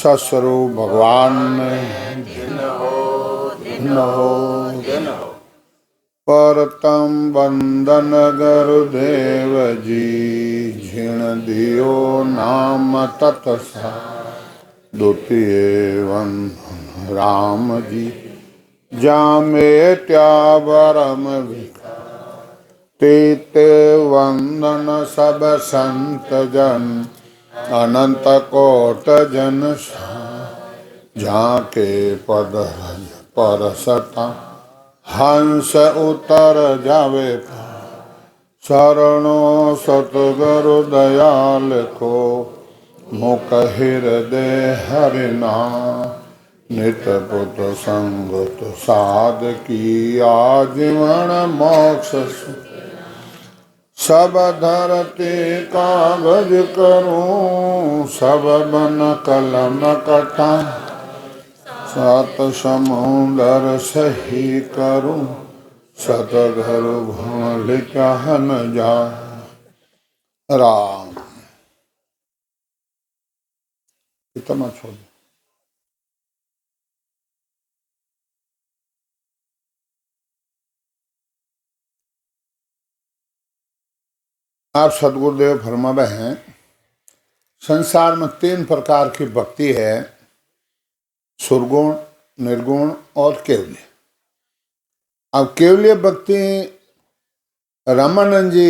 सस्वरूप भगवान ने परतम बंदन गुरुदेव जी झिण दियो नाम तत्सा द्वितीय वंदन राम जी जामे त्यावरम तीते वंदन सब संत जन अनंत कोट जन झाके पद परसता हंस उतर जावे शरणो सतगुरु दयाल को मुख हृदय हरिना नित पुत संगत साध की आजीवन मोक्ष सब धरती कागज करूं सब बन कलम कटा सात समुंदर सही करूं सतगुरु भूल लिखा न जा राम इतना छोड़। आप सदगुरुदेव फरमावे हैं संसार में 3 प्रकार की भक्ति है, सुरगुण, निर्गुण और केवली। अब केवली भक्ति रामानंद जी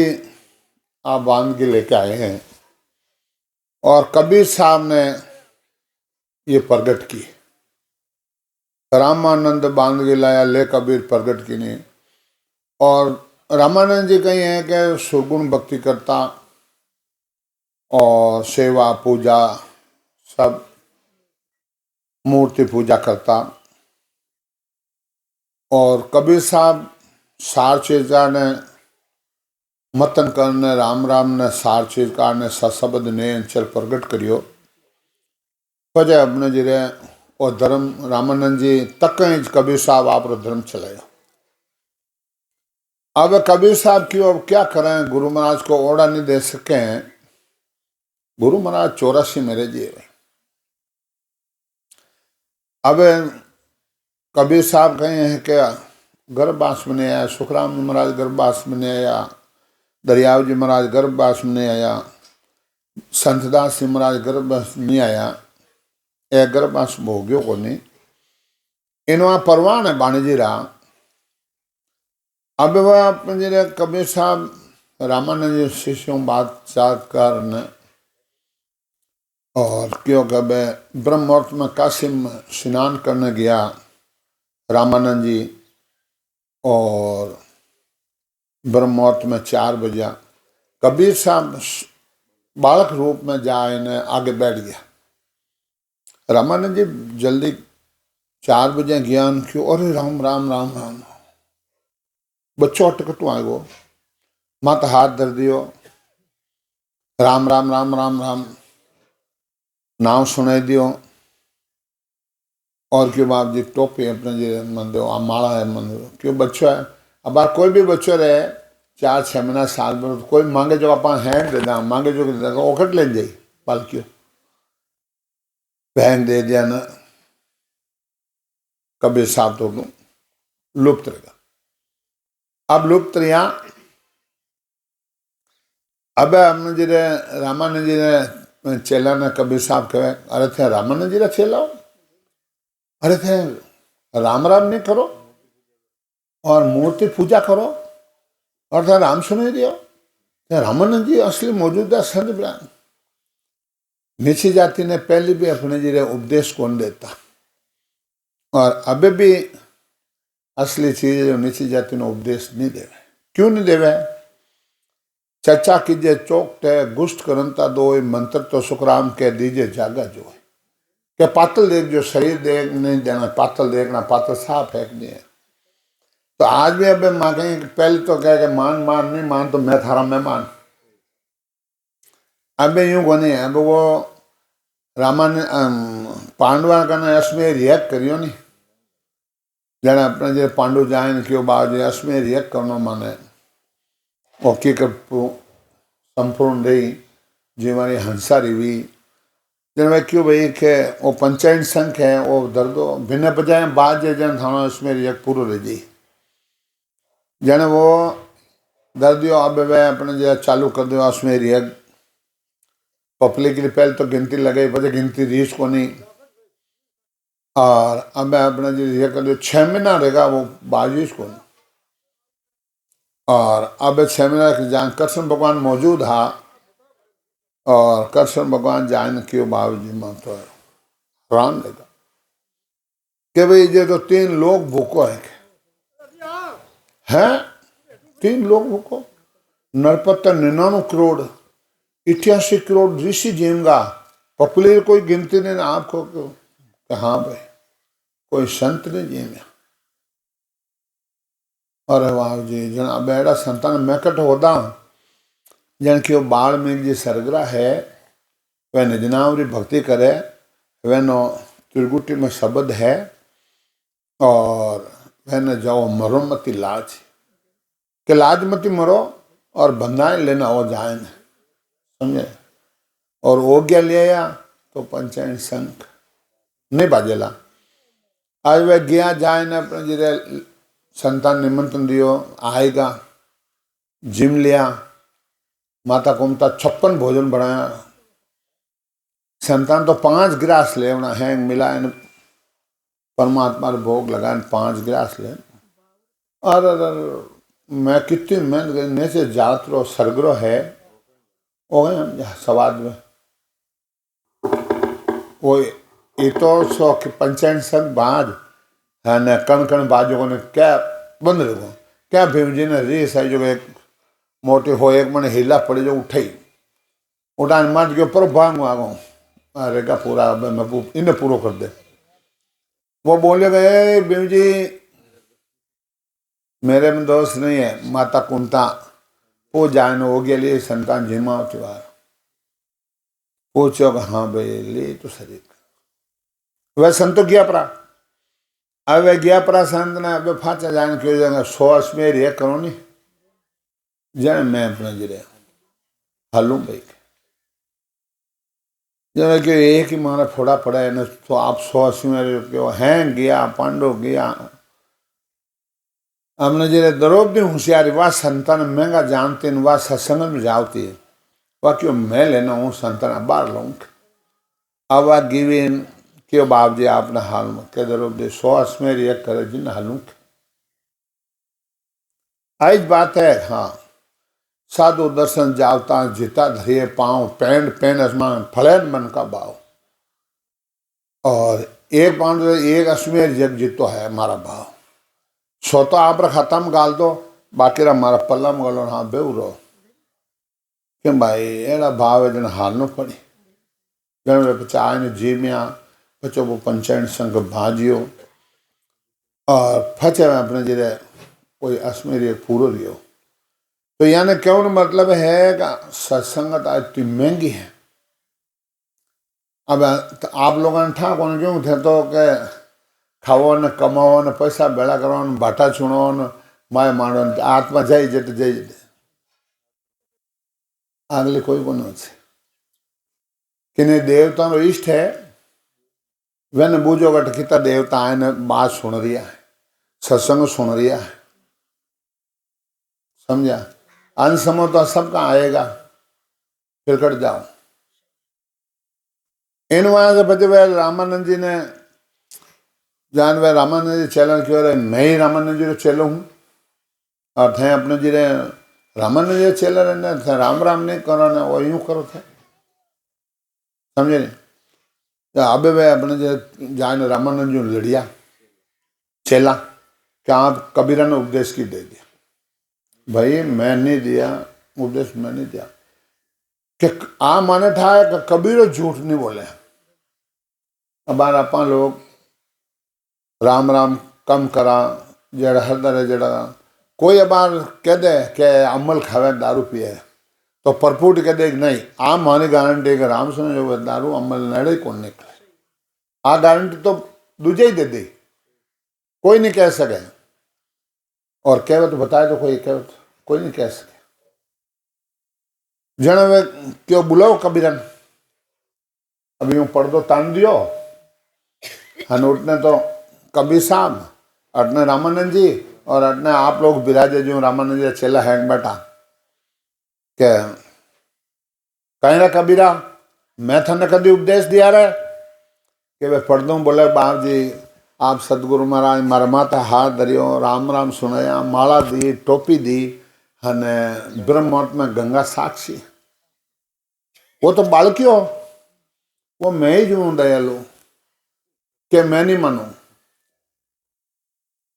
आप बांध के लेके आए हैं और कबीर साहब ने ये प्रकट की। रामानंद बांध के लाया ले कबीर प्रकट की नहीं। और रामानंद जी कही हैं कि सुरगुण भक्ति करता और सेवा पूजा सब मूर्ति पूजा करता। और कबीर साहब सार चीज़ा ने मतन करने राम राम ने सार चीज़ ने सशब्द ने चल प्रकट करियो वजह अपने जिरे और धर्म रामानंद जी तक कबीर साहब आप धर्म चलाया। अब कबीर साहब की अब क्या करें, गुरु महाराज को ओड़ा नहीं दे सके। गुरु महाराज 84 मेरे जी। अब कबीर साहब कहे हैं कि गर्भवास में नहीं आया, सुखराम जी महाराज गर्भवास में नहीं आया, दरियाव जी महाराज गर्भवास में नहीं आया, संतदास जी महाराज गर्भवास में नहीं आया, एक गर्भवास भोग्यो को नहीं इनवा परवान है बाणी रहा। अब वह अपने कबीर साहब रामानंद जी शिष्यों बातचात करने और क्यों कब ब्रह्म मुहूर्त में काशी में स्नान करने गया रामानंद जी और ब्रह्म मुहूर्त में 4 बजे कबीर साहब बालक रूप में जाए आगे बैठ गया। रामानंद जी जल्दी 4 बजे ज्ञान क्यों अरे राम राम राम राम बच्चों अटकटू आएगो मत हाथ धर दियो राम राम राम राम राम नाम सुनाई दियो और क्यों बाप जी टोपी अपने जी मन दो माला है मन दो क्यों बच्चों है। अब बार कोई भी बच्चों रहे 4-6 महीना साल भर कोई मांगे जो अपन हैंड दे दा मांगे जो दे दा ओखट ले जाई पाल क्यों बहन दे दिया ना कबीर साहब तो लुप्त रहेगा। अब लुप्त यहाँ अब हमने जी रामानंद जी ने चेला ने कबीर साहब कहे अरे थे रामानंद जी ने चेला हो अरे थे राम राम नहीं करो और मूर्ति पूजा करो और थे राम सुनाई दियो रामानंद जी असली मौजूदा संत ब्राह्मण नीची जाति ने पहले भी अपने जी उपदेश कौन देता और अभी भी असली चीज जो नीची जाति ने उपदेश नहीं देवे। क्यों नहीं देवे? चर्चा कीजिए चौकटे गुष्ट करंता दो मंत्र तो सुखराम कह दीजिए जागा जो है क्या पातल देख जो शरीर देख नहीं देना पातल देखना पातल साफ फेंकनी है। तो आज भी अब माँ कहीं पहले तो कह के मान मान नहीं मान तो मैं थारा मेहमान। अब यूं को नहीं अब वो रामान पांडवा का ना इसमें रिएक्ट करियो नहीं जने अपने जो पांडु जाए क्यों बाद इसमें रिएक्ट करना माने ओके कर संपूर्ण रही जीवानी हंसा रही जन क्यों भाई के वो पंचायत संख है वो दर्दो भिन्न बजाय बाद जन थाना उसमें रियक पूरा रह जाए जन वो दर्दियों अब वे अपने जो चालू कर दो उसमें रियक पब्लिक की पहले तो गिनती लगे पचे गिनती रीच को नहीं और अब अपने जो रियक कर दो 6 महीना रहेगा वो बारिश को नहीं और अब 6 महीना जहाँ कृष्ण भगवान मौजूद हा और कृष्ण भगवान जान क्यों बाबूजी में तो हैरान लगा कि भाई ये तो 3 लोग भूखो है 3 लोग भूखो नरपत 99 करोड़ 88 करोड़ ऋषि जेमगा पॉपुलर कोई गिनती नहीं ना आपको कि हाँ भाई कोई संत ने जेम्या अरे वाह जी जना बेड़ा संतान मैकट होता जन की वो बाल में जी सरगरा है वह निजनावरी भक्ति करे वह नो त्रिगुटी में शब्द है और वह न जाओ मरो मती लाज के लाज मती मरो और बंधाए लेना हो जाए न समझे और हो गया लिया तो पंचायत संख नहीं बाजेला आज वह गया जाए न अपने जिरे संतान निमंत्रण दियो आएगा जिम लिया माता कुमता 56 भोजन बनाया संतान तो 5 गिलास ले हैंग मिलाए परमात्मा भोग लगाए 5 गिलास ले अरे मैं कितनी मेहनत से जात्रो सरगरो है हो गए सवाद में वो ये तो सो पंचायत संघ बाज है न कण कण बाजों ने क्या बंद रखो क्या भीमजी ने रीस आई जो एक मोटे हो एक मैंने हिला पड़ी जो उठाई उठान मार के ऊपर भांग आगो अरे का पूरा मैं इन्हें पूरा कर दे वो बोले गए भीम जी मेरे में दोस्त नहीं है माता कुंता वो जान हो गया लिए संतान जिमा त्योहार पूछो हाँ भाई ले तो शरीर वह संत गया परा अब वह गया परा संत ने अब फाचा जान क्यों जाएंगे 100 में रे करो नहीं जन मैं अपने जिरे हलूं भाई जन कि एक ही मारा फोड़ा पड़ा है ना तो आप 180 में रुपये हैं गया पांडो गया हमने जिरे द्रौपदी होशियारी वह संतान महंगा जानते हैं वह सत्संग में जाती है वह क्यों मैं लेना हूँ संतान बाहर लाऊं अब वह गिविन क्यों बाप जी आपने हाल में कह द्रौपदी 100 में रिएक्ट करे जिन हालूं आज बात है हाँ साधु दर्शन जावता जीता धरिए पाँव पैंड पेन आसमान फलैन मन का भाव और एक पांड एक अश्मेर जग जीतो है हमारा भाव सो तो आप खत्म गाल दो बाकी हमारा पल्लम गालो हाँ बेव रो क्यों भाई एड़ा भाव है जन हाल न पड़ी जन चाय ने जीमिया बच्चों वो पंचायत संघ भाजियो और फचे में अपने जिरे कोई अश्मेर पूरा रियो तो यानी क्यों मतलब है कि सत्संगत आज इतनी महंगी है अब तो आप लोगों ने ठा कौन क्यों थे तो के खाओ न कमाओ न पैसा बेड़ा करो न बाटा चुनो न माय मानो आत्मा जय जट जय अगले कोई को नहीं कि देवता नो इष्ट है वह बूझो गट किता देवता आए न बात सुन रिया है सत्संग सुन रिया है समझा अंत समय तो सबका आएगा फिर कट जाओ इन वहां से बचे हुए रामानंद जी ने जान वे रामानंद जी चैलन क्यों रहे मैं ही रामानंद जी चेलो हूँ और थे अपने जी रामानंद जी चेला रहने थे राम राम नहीं करो ना वो यूं करो थे समझे नहीं तो अब वे अपने जी जान रामानंद जी लड़िया चेला क्या आप कबीरा ने उपदेश की दे दिया भाई मैं नहीं दिया उपदेश मैं नहीं दिया कि आ माने था कि कबीर झूठ नहीं बोले अब आप लोग राम राम कम करा जड़ हर जड़ा कोई अबार कह दे कि अमल खावे दारू पिए तो परपुट कह दे नहीं आ मानी गारंटी कि राम सुने जो दारू अमल नड़े कौन निकले आ गारंटी तो दूजे ही दे दे कोई नहीं कह सके और कहे तो बताए तो कोई नहीं कह सके जन वे क्यों बुलाओ कबीरन अभी यूँ पर्दो तान दियो हन उठने तो कबीर साहब अटने रामानंद जी और अटने आप लोग बिराजे जो रामानंद जी चेला हैंग बैठा के कहीं ना कबीरा मैं थने कभी उपदेश दिया रहे कि वे पढ़ दूँ बोले बाप जी आप सदगुरु महाराज मारा माथा हाथ धरियो राम राम सुनाया माला दी टोपी दी हने ब्रह्मोत में गंगा साक्षी वो तो बालकियो वो मैं ही जो दयालु के मैं नहीं मानू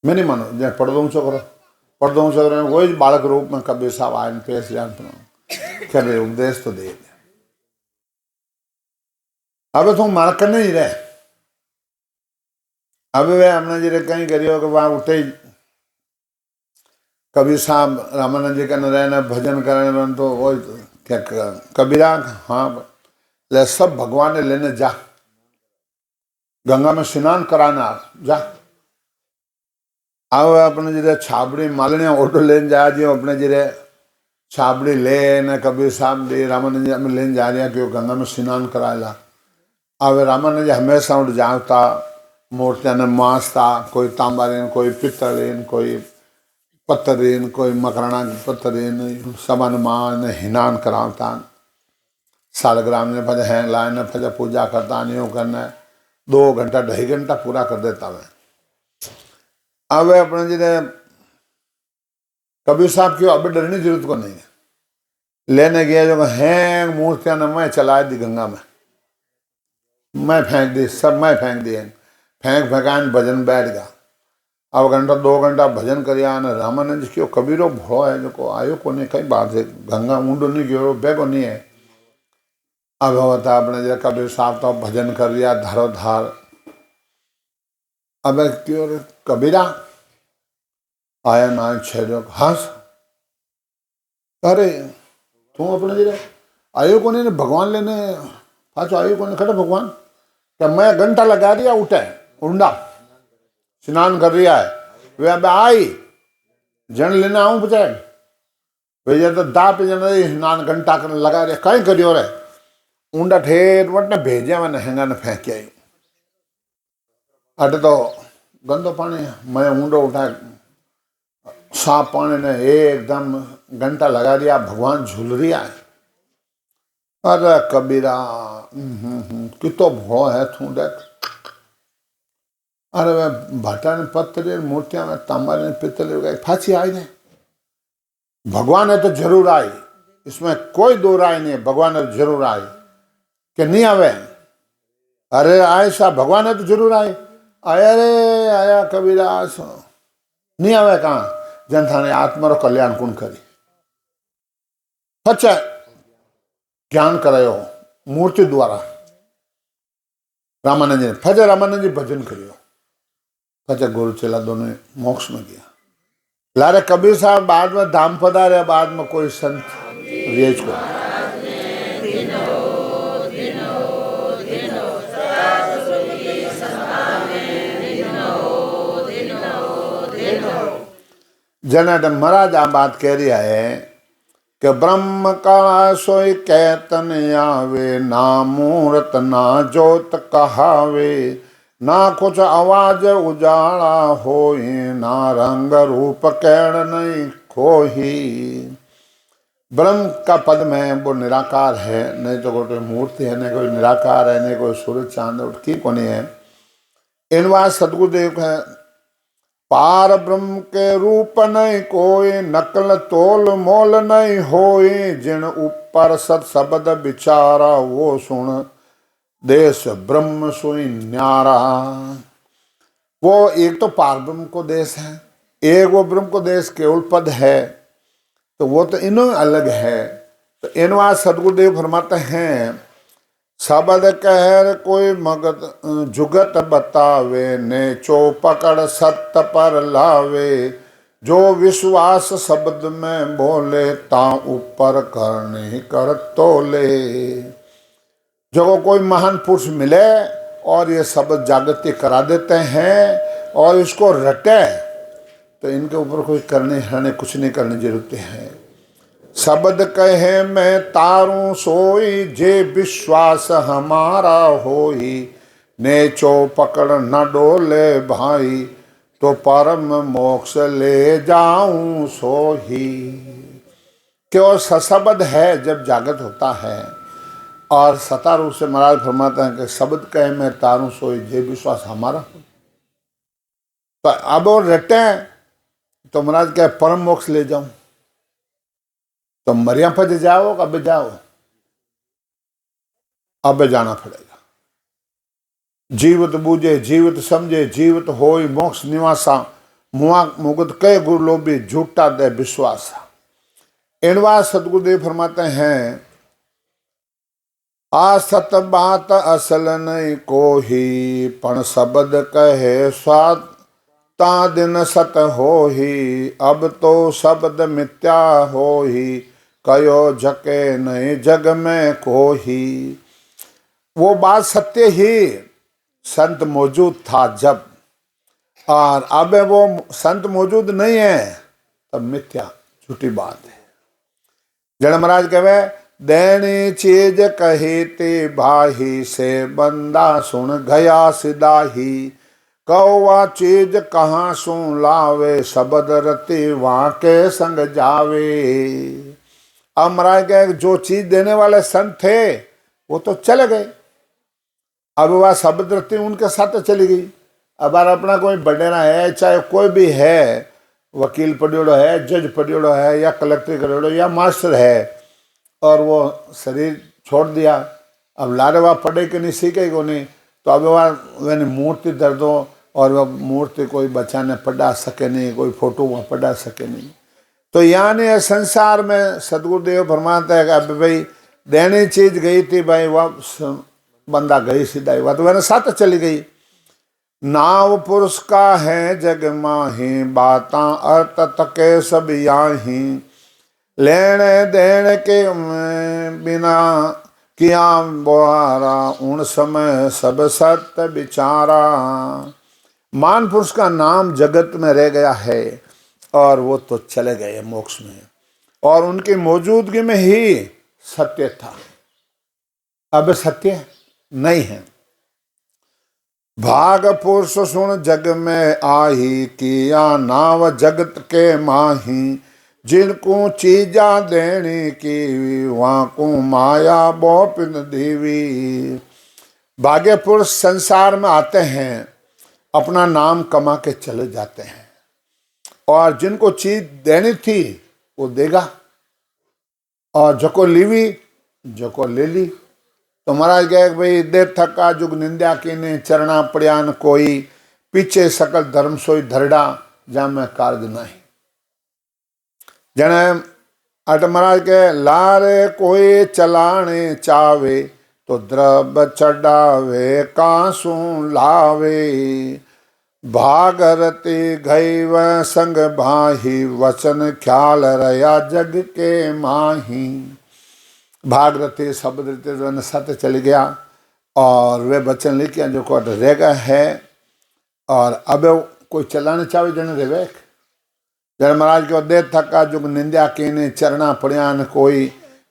जैसे पढ़ दूँ छोकरो वही बालक रूप में कबीर साहब आए पेश जान क्या भाई उपदेश तो दे अब तुम मार करने ही रहे अब वे हमने जी कहीं करियो कि वहां उठे कबीर साहब रामानंद जी का रहना भजन करने तो वो क्या कबीरा हाँ ले सब भगवान ने लेने जा गंगा में स्नान कराना जा आओ अपने जी छाबड़ी मालने ऑटो लेने जा जी अपने जी छाबड़ी ले कबीर साहब जी रामानंद जी हमें लेने जा रहे कि गंगा में स्नान कराएला अब रामानंद जी हमेशा उठ जाता मूर्तियां ने मांसता कोई तांबारीन कोई पित्तलीन कोई पत्थरीन कोई मकराना पत्थरीन सबन मान हिनान करावता सालग्राम ने फज हैं लाइन ने फज पूजा करता नहीं करना 2 घंटा 2.5 घंटा पूरा कर देता मैं अब अपने जी ने कबीर साहब की अब डरने की जरूरत को नहीं है लेने गया जो हैं मूर्तियां ने मैं चला दी गंगा में मैं फेंक दी सब मैं फेंक दिए फेंकान भजन बैठ गया अब घंटा 2 घंटा भजन करिया ने रामानंद जी क्यों कबीरो भो है जो आयो को नहीं कई बात है गंगा ऊंडो नहीं गयो बेगो नहीं है अब होता अपने जो कबीर साहब तो भजन कर रिया धारो धार अब क्यों कबीरा आया ना छेड़ो हंस अरे तू अपने जी आयो को नहीं भगवान लेने पाचो आयो को नहीं खड़े भगवान क्या मैं घंटा लगा दिया उठे उंडा स्नान कर रिया है वे अब आई जन लेना आऊं बचाए वे तो दा पे जन स्नान घंटा कर लगा रहे कहीं करियो रे ऊंडा ठेर वट ने भेजे मैंने हैंगा ने फेंक आई अटे तो गंदो पानी मैं ऊंडो उठा साफ पानी ने एकदम घंटा लगा दिया भगवान झूल रिया है अरे कबीरा कितो भो है तू देख अरे वह भाटा ने पत्थर मूर्तियां में तांबारे ने पित्तल फांसी आई ने भगवान है तो जरूर आई इसमें कोई दो राय नहीं भगवान है तो जरूर आई कि नहीं आवे अरे आए सा भगवान है तो जरूर आए आया रे आया कबीरा नहीं आवे कहाँ जनता ने आत्मा रो कल्याण कौन करी सच्चा ज्ञान करायो मूर्ति द्वारा रामानंद जी फजे रामानंद जी भजन करियो फजे गुरु चेला दोनों मोक्ष में गया लारे कबीर साहब बाद में धाम पधारे बाद में कोई संत रेज को जन महाराज आ बात कह रहा है कि ब्रह्म का सोई कहतन आवे ना मूर्त ना जोत कहावे ना कुछ आवाज उजाला होई ना रंग रूप कैण नहीं खोही ब्रह्म का पद में वो निराकार है नहीं तो कोई मूर्ति है नहीं कोई निराकार है नहीं कोई सूरज चांद उठकी को नहीं है इन बात सदगुरुदेव है पार ब्रह्म के रूप नहीं कोई नकल तोल मोल नहीं होई जिन ऊपर सत शब्द विचारा वो सुन देश ब्रह्म सोई न्यारा वो एक तो पार ब्रह्म को देश है एक वो ब्रह्म को देश केवल पद है तो वो तो इन्हों अलग है तो इनवा सदगुरुदेव फरमाते हैं शब्द कहर कोई मगत जुगत बतावे ने चो पकड़ सत्य पर लावे जो विश्वास शब्द में बोले ता ऊपर करने कर तोले जो कोई महान पुरुष मिले और ये शब्द जागृति करा देते हैं और इसको रटे तो इनके ऊपर कोई करने हरने कुछ नहीं करने की जरूरत है शब्द कहे मैं तारूं सोई, जे विश्वास हमारा होई, नेचो पकड़ न डोले भाई, तो परम मोक्ष ले जाऊं सोही। क्यों शब्द है जब जागृत होता है, और सता रूप से महाराज फरमाते हैं कि शब्द कहे मैं तारूं सोई, जे विश्वास हमारा हो। तो अब वो रटे तो महाराज क्या परम मोक्ष ले जाऊं, तो मरिया पज जाओ अब जाओ, अब जाना पड़ेगा। जीवित बूझे जीवित समझे, जीवित होई मोक्ष निवासा, मुआ मुगत कई गुरु लोभी, झूठा दे विश्वासा। इनवा सतगुरुदेव फरमाते हैं, आ सत बात असल नहीं कोही, पण शब्द कहे स्वाद ता दिन सत होही, अब तो शब्द मिथ्या होही, कयो झके नहीं जग में कोही। वो बात सत्य ही संत मौजूद था जब, और अब वो संत मौजूद नहीं है तब मिथ्या झूठी बात है। जन महाराज कहे, देनी चीज कही ते भाही, से बंदा सुन गया सिदाही, कौवा चीज कहाँ सुन लावे, शब्द रति वहां के संग जावे। अब महाराज कहे, जो चीज देने वाले संत थे वो तो चले गए, अब वह शब्द रति उनके साथ चली गई। अब अपना कोई बडेरा है, चाहे कोई भी है, वकील पढ़ियोड़ो है, जज पढ़ियोड़ो है, या कलेक्टर करियोड़ो, या मास्टर है, और वो शरीर छोड़ दिया, अब लारे वह पढ़े कि नहीं, सीखे को नहीं, तो अब वह मूर्ति दर दो, और वह मूर्ति कोई बच्चा ने पढ़ा सके नहीं, कोई फोटो वहाँ पढ़ा सके नहीं। तो यानी संसार में सदगुरुदेव फरमाता है कि अब भाई देनी चीज गई थी भाई, वह बंदा गई सीधा, वह तो वह साथ चली गई। नाव पुरुष का है जग माही, बाता अर्थ तके सब याही, लेने देने के बिना किया बोहारा, उन समय सब सत्य विचारा। मान पुरुष का नाम जगत में रह गया है, और वो तो चले गए मोक्ष में, और उनकी मौजूदगी में ही सत्य था, अब सत्य नहीं है। भाग पुरुष सुन जग में आही, किया नाव जगत के माही, जिनको चीजा देने की, वहां को माया बोपिन देवी। भाग्य पुरुष संसार में आते हैं, अपना नाम कमा के चले जाते हैं, और जिनको चीज देनी थी वो देगा, और जो को लीवी जो को ले ली। तो महाराज कहे भाई, दे थका जुग निंदा की ने, चरणा पड़ियान कोई, पीछे सकल धर्म सोई धरड़ा, जा में कार्य नहीं। जने अट महाराज के, लारे कोई चलाने चावे, तो द्रव चढ़ावे कांसू लावे, भागरती गई व संग भाही, वचन ख्याल रया जग के माही। भागरथी शब्द रीति सत्य चल गया, और वे वचन लिखे जो को रह गए है, और अब कोई चलाने चाहे जन रेवेक। जन महाराज को, दे थका जुग निंदा कीने, चरणा पड़ियान कोई,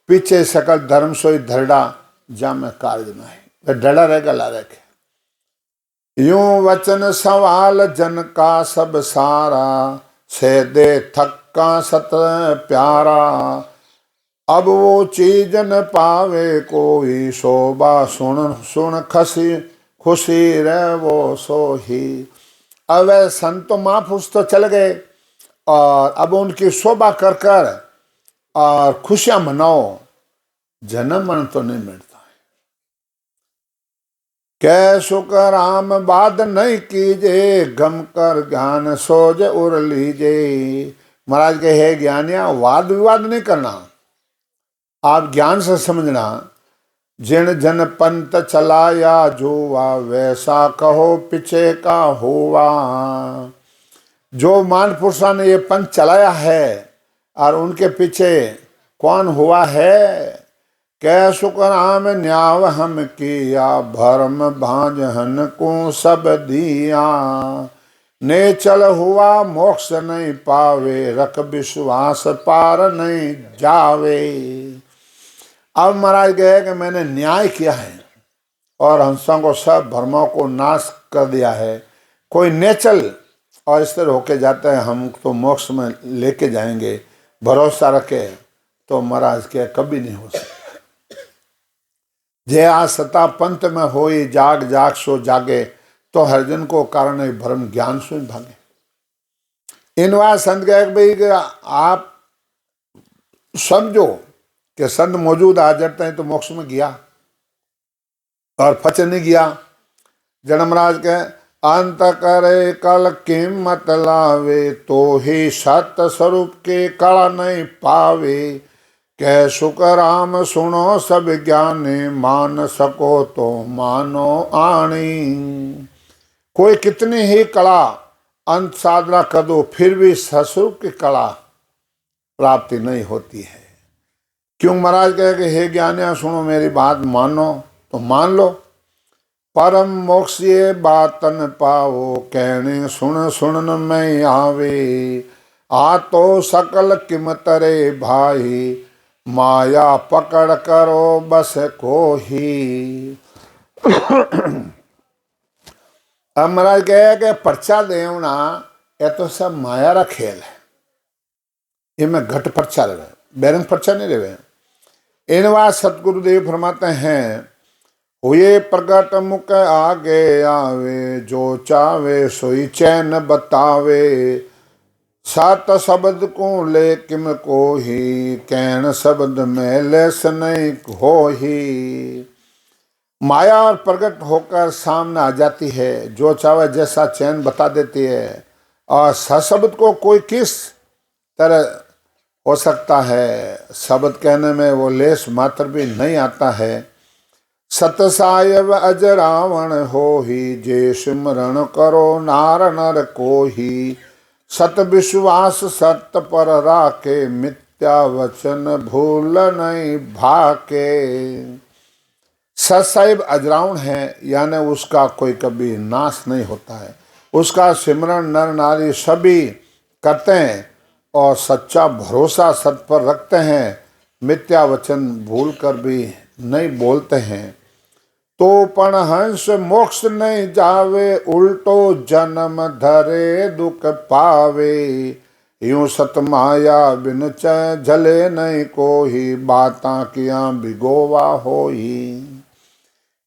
पीछे सकल धर्म सोई धरड़ा, जा में कार्य नहीं। वे डरा रहेगा ला रखे। यूं वचन सवाल जन का सब सारा, से दे थका सत प्यारा, अब वो चीज न पावे कोई, शोभा सुन सुन खसी खुशी रह वो सोही। अब संत महापुरुष तो चल गए, और अब उनकी शोभा कर कर और खुशियां मनाओ, जन्म मरण तो नहीं मिलता है। कै सुख राम बात नहीं कीजे, गम कर ज्ञान सोज उर लीजे। महाराज के, हे ज्ञानिया, वाद विवाद नहीं करना, आप ज्ञान से समझना। जिन जन पंत चलाया जोवा, वैसा कहो पीछे का होवा। जो मान पुरुषों ने ये पंथ चलाया है, और उनके पीछे कौन हुआ है। कै सुख राम न्याव हम किया, भरम भांज हन को सब दिया। नेचल हुआ मोक्ष नहीं पावे, रख विश्वास पार नहीं जावे। अब महाराज कहे कि मैंने न्याय किया है और हंसों को सब भ्रमों को नाश कर दिया है। कोई नेचल और इस तरह होके जाता है, हम तो मोक्ष में लेके जाएंगे, भरोसा रखे तो महाराज के कभी नहीं हो सकता। जे आसता पंथ में होई, जाग जाग सो जागे, तो हरिजन को कारण भ्रम ज्ञान से भागे। इन बात संत कहे भाई कि आप समझो कि संत मौजूद आ जाते हैं तो मोक्ष में गया और फच नहीं गया। जन्मराज के अंत करे कल कीमत लावे, तो ही सत्य स्वरूप के कला नहीं पावे। कह सुख राम सुनो सब ज्ञानी, मान सको तो मानो आणी। कोई कितनी ही कला अंत साधना कर दो, फिर भी सस्वरूप की कला प्राप्ति नहीं होती है। क्यों महाराज कहे कि हे ज्ञानिया सुनो मेरी बात मानो, तो मान लो। परम मोक्ष ये बातन पाओ, कहने सुन सुनन में आवे। आ तो सकल किमत रे भाई, माया पकड़ करो बस को ही। अब महाराज कहे कि पर्चा देवना ये तो सब माया रा खेल है, इनमें घट पर्चा रहे, बैरंग पर्चा नहीं रहे। इन बात सतगुरुदेव फरमाते हैं, हुए प्रगट मुख आगे आवे, जो चावे सोई चैन बतावे। सात शब्द को ले किम को ही, कैन शब्द में लेस नहीं हो ही। माया और प्रगट होकर सामने आ जाती है, जो चाहे जैसा चैन बता देती है। और सशब्द को कोई किस तरह हो सकता है, शब्द कहने में वो लेस मात्र भी नहीं आता है। सत सायब अजरावण हो ही, जे सिमरण करो नार नर को ही। सत विश्वास सत्य पर राखे, मिथ्या वचन भूल नहीं भाके। सदैव अजरावण है, यानी उसका कोई कभी नाश नहीं होता है। उसका सिमरण नर नारी सभी करते हैं और सच्चा भरोसा सत्य पर रखते हैं, मिथ्या वचन भूल कर भी नहीं बोलते हैं। तो पण हंस मोक्ष नहीं जावे, उल्टो जन्म धरे दुख पावे। यूं सत माया बिन झले नहीं कोई, बाता किया बिगोवा होई।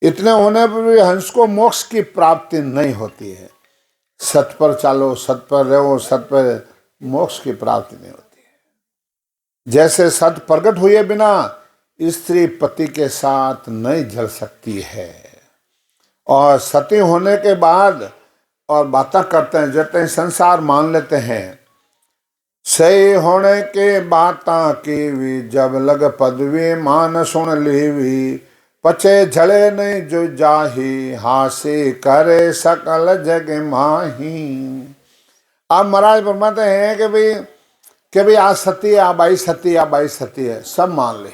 इतने होने पर भी हंस को मोक्ष की प्राप्ति नहीं होती है। सत पर चालो, सत पर रहो, सत पर मोक्ष की प्राप्ति नहीं होती है। जैसे सत प्रकट हुए बिना स्त्री पति के साथ नहीं जल सकती है, और सती होने के बाद और बातें करते हैं, जते संसार मान लेते हैं। सही होने के बाता की भी, जब लग पदवी मान सुन लीवी। पचे झले नहीं जो जाही, हासे करे सकल जग माही। अब महाराज फरमाते हैं कि भाई आज सती है, आ बाई सती, आ बाई सती है, सब मान ले।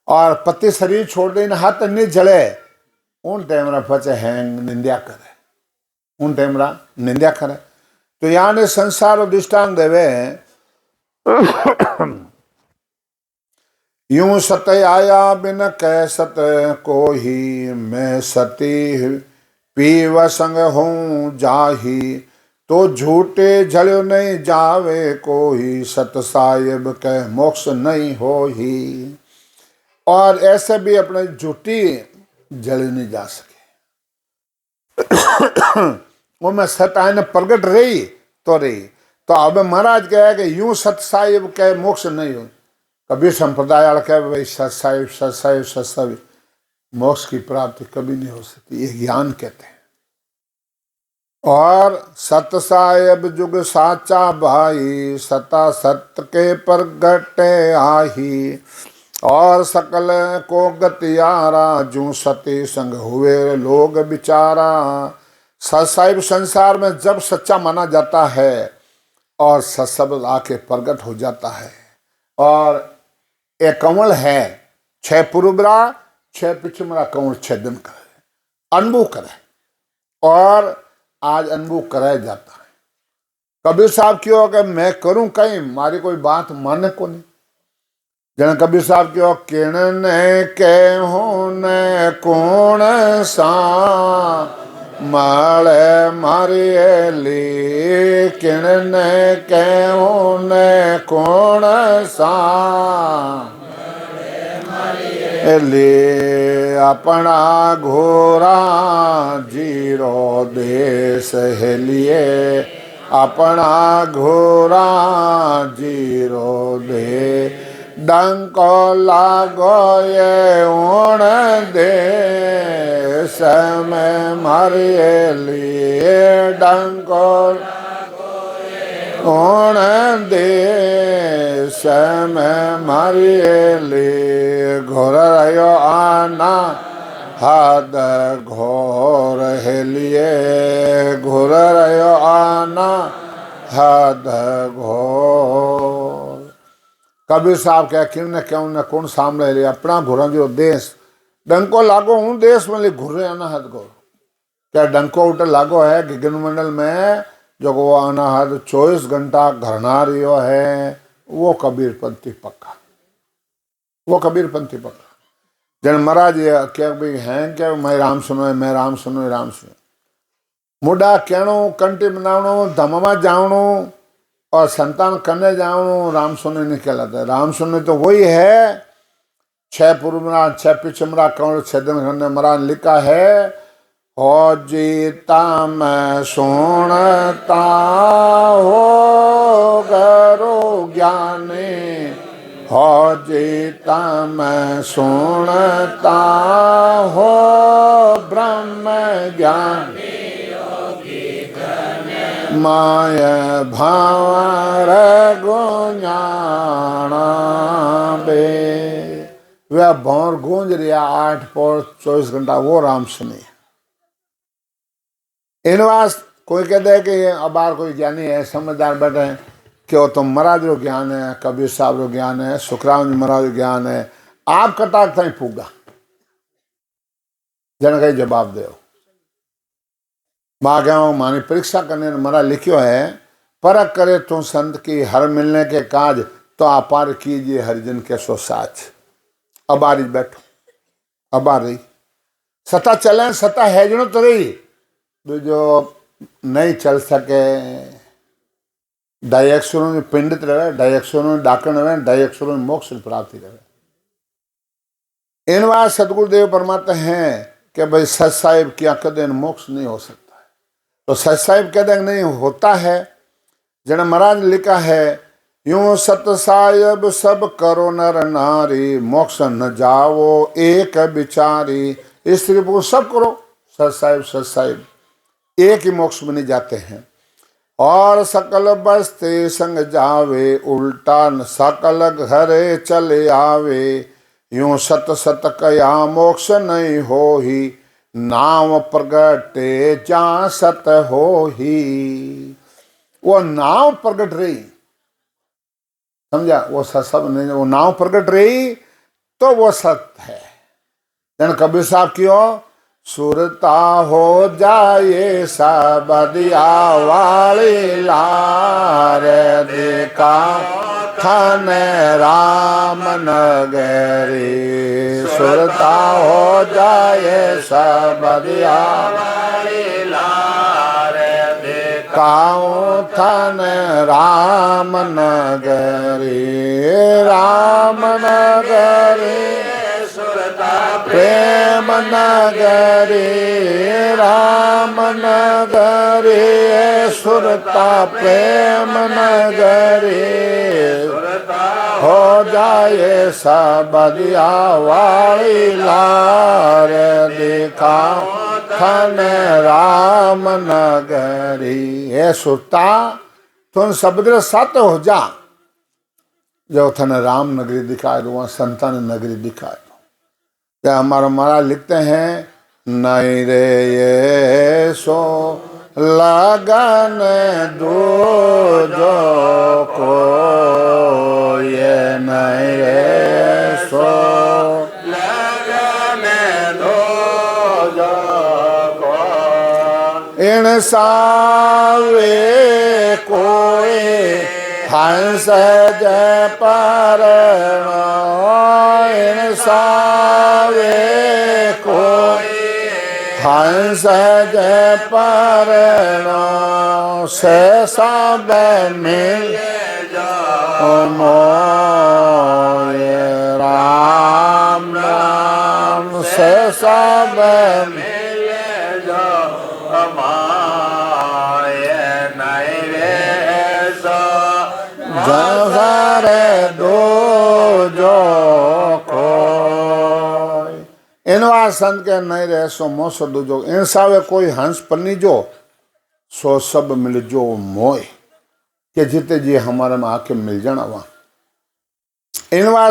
और पति शरीर छोड़ देना हाथ नहीं जले, उन टाइम पचे हैंग निंदा करे, उन टाइम निंदा करे। तो यानी संसार दृष्टांत देवे, यूं सत आया बिन कह सत को ही। मैं सती पीव संग हूँ जाही, तो झूठे झलो नहीं जावे कोई। सत साहिब कह मोक्ष नहीं हो ही। और ऐसे भी अपने झूठी जले नहीं जा सके। वो में सत आने प्रगट रही तो रही। तो अब महाराज कहे कि यूं सत साहिब कह मोक्ष नहीं हो। कबीर संप्रदाय वाला कहे भाई सत साहिब सत साहिब सत साहिब, मोक्ष की प्राप्ति कभी नहीं हो सकती, ये ज्ञान कहते हैं। और सत साहिब जुग साचा भाई, सता सत्य के प्रगटे आही। और सकल को गतियारा, जू सती संग हुए लोग बिचारा। सत्साहिब संसार में जब सच्चा माना जाता है और सत्शब्द आके प्रकट हो जाता है। और एक कंवल है, 6 पुरुबरा 6 पिछमरा कंवल छेदन करे, अनुभव करे। और आज अनुभव कराया जाता है। कबीर साहब क्यों कि मैं करूं कहीं मारी कोई बात माने को नहीं। जन कबीर साहब क्यों किण ने के होने कौन सा माले मारी ली किण ने के होने कौन सा ले अपना घोरा जीरो देश हेलिए अपना घोरा जीरो दे डंको लागो ये ओण देश में मारिए लिए डंको ओण देश में मारिए लिए घोर रहो आना हद घोर हेलिए घोर रहो आना हद घोर। कबीर साहब क्या किरण क्यों न कौन सामने ले अपना घोरा जो देश डंको लागो हूँ देश में ले घुरे अनाहत घोर। क्या डंको उठ लागो है गगन मंडल में जो वो अनाहत 24 घंटा घरना रियो है वो कबीर पंथी पक्का वो कबीर पंथी पक्का। जन महाराज क्या भाई हैं क्या मैं राम सुनो मैं राम सुनो राम सुनो मुडा कहणो कंटी बनावणो धममा जावणो और संतान करने जाओ राम सुने नहीं कहलाता। राम सुने तो वही है 6 पूर्वरा 6 पिछमरा कौन 6 दिन खंडे मरा लिखा है हो जीता मैं सुनता हो गरो ज्ञानी हो जीता मैं सुनता हो ब्रह्म ज्ञानी माय भावर गुंजाना बे वह भौर गूंज रिया 8 पौर 24 घंटा वो राम सुने। इन वास कोई कहते है कि अबार कोई ज्ञानी है समझदार बैठे कि वो तो महाराज रो ज्ञान है कबीर साहब रो ज्ञान है सुखराम जी महाराज ज्ञान है आप कटाक ताई पूगा जन कहीं जवाब दो। माँ क्या मानी परीक्षा करने मरा लिखियो है परख करे तू संत की हर मिलने के काज तो अपार कीजिए हरिजन के सो साच। अब आ रही बैठो अब आ रही सता चले सता है जो तो रही जो नहीं चल सके डायक्षरों में पिंडित रहे डायक्षरों में डाकण रहे डायक्षरों में मोक्ष प्राप्ति रहे। इन बात सतगुरुदेव परमात्मा हैं कि भाई सच साहिब की कदे मोक्ष नहीं हो सकता तो सच साहिब कहते नहीं होता है। जन महाराज लिखा है यूं सत साहिब सब करो नर नारी मोक्ष न जाओ एक बिचारी स्त्री पुरुष सब करो सच साहिब एक ही मोक्ष में नहीं जाते हैं। और सकल बस्ते संग जावे उल्टा न सकल घरे चले आवे यूं सत सत कया मोक्ष नहीं हो ही नाम प्रगटे जा सत हो ही। वो नाव प्रगट रही समझा वो सब नहीं वो नाव प्रगट रही तो वो सत्य है। जन कबीर साहब क्यों सुरता हो जाए सबदिया वाली लार देखा थन राम नगरी सुरता हो जाए सबदिया वाली लार देखा थन राम नगरी राम नगरी प्रेम नगरी राम नगरी सुरता प्रेम नगरी हो जाए सबदिया वाली लार दिखा थन राम नगरी है सुरता तुम सबद्र सत हो जा जो थन राम नगरी दिखाए वहां संतान नगरी दिखाए। क्या हमारा महाराज लिखते हैं नहीं रे ये सो लगन दो जो को ये नहीं रे सो लगन दो जो को इन सावे कोई हंस जय परणो, इन सावे कोई हंस जय परणो, से सब मिल मोय राम राम, से सब मिल दो जो कोई इनवा संत के नहीं रहे सो मोसो दूजो, इन सावे कोई हंस पन्नी जो सो सब मिल जो मोय, के जीते जी हमारे में आके मिल जाना वहां। इनवा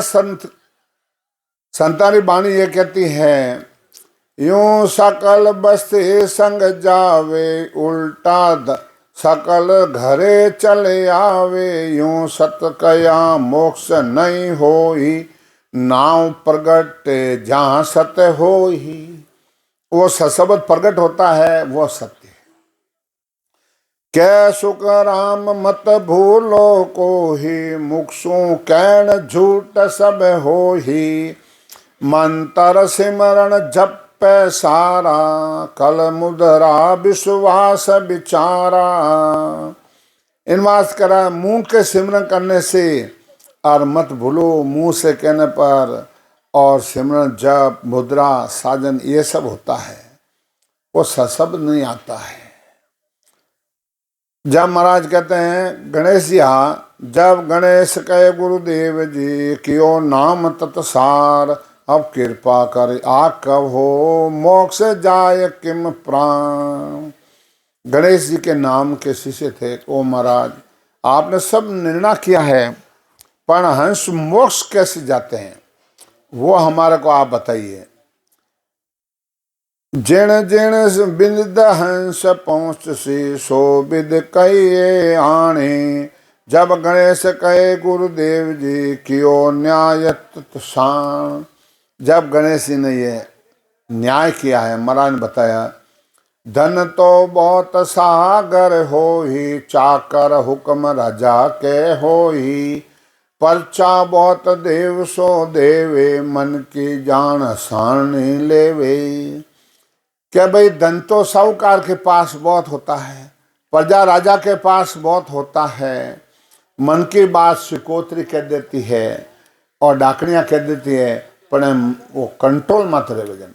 संतानी बाणी ये कहती है, यूं सकल बस्ती संग जावे, उल्टा सकल घरे चले आवे, यूं सत कया मोक्ष नहीं होई, नाव प्रगट जहां सत्य होई। वो सशब्द प्रगट होता है वो सत्य है। कै सुख राम मत भूलो को ही, मुक्सु कैन झूठ सब हो ही, मंतर सिमरण जप सारा, कल मुद्रा विश्वास विचारा। इनवास करा मुंह के सिमरन करने से और मत भूलो मुंह से कहने पर, और सिमरन जप मुद्रा साजन ये सब होता है, वो सशब्द नहीं आता है। जब महाराज कहते हैं गणेश जी, जब गणेश कहे गुरुदेव जी, कियो नाम तत्सार, अब कृपा कर आ कहो, मोक्ष जाय किम प्राण। गणेश जी के नाम के शिष्य थे, ओ महाराज आपने सब निर्णय किया है, पर हंस मोक्ष कैसे जाते हैं वो हमारे को आप बताइए। जिण जिण बिंद हंस पहुँच से, सो बिद कहिए आणे, जब गणेश कहे गुरुदेव जी, कियो न्याय तत्साण। जब गणेश जी ने ये न्याय किया है, महाराज ने बताया, धन तो बहुत सागर हो ही, चाकर हुक्म राजा के हो ही, परचा बहुत देव सो देवे, मन की जान सारणी लेवे। क्या भाई धन तो साहूकार के पास बहुत होता है, प्रजा राजा के पास बहुत होता है, मन की बात सिकोत्री कह देती है और डाकनियां कह देती है, पर वो कंट्रोल मत रहे वजन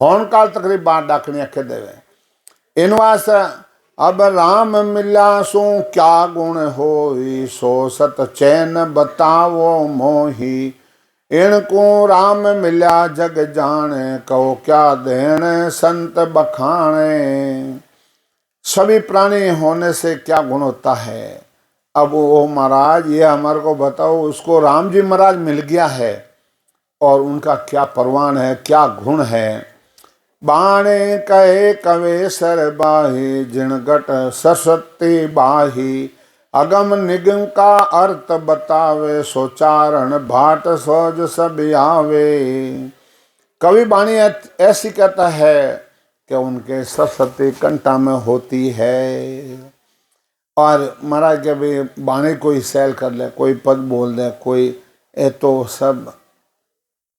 फोन काल तकरीब बात डाकनियां कह देवे। इनवास अब राम मिला सो क्या गुण होई, सो सत चैन बतावो मोही, इनको राम मिला जग जाने, कहो क्या देने संत बखाने। सभी प्राणी होने से क्या गुण होता है। अब वो महाराज ये हमारे को बताओ, उसको राम जी महाराज मिल गया है और उनका क्या परवान है, क्या गुण है। बाणे कहे कवेसर बाही, जिणगट सरस्वती बाही, अगम निगम का अर्थ बतावे, सोचारण भाट सोज सब आवे। कवि बाणी ऐसी कहता है कि उनके सरस्वती कंठा में होती है, और महाराज के भी बाणी कोई सैल कर ले, कोई पद बोल दे, कोई ये तो सब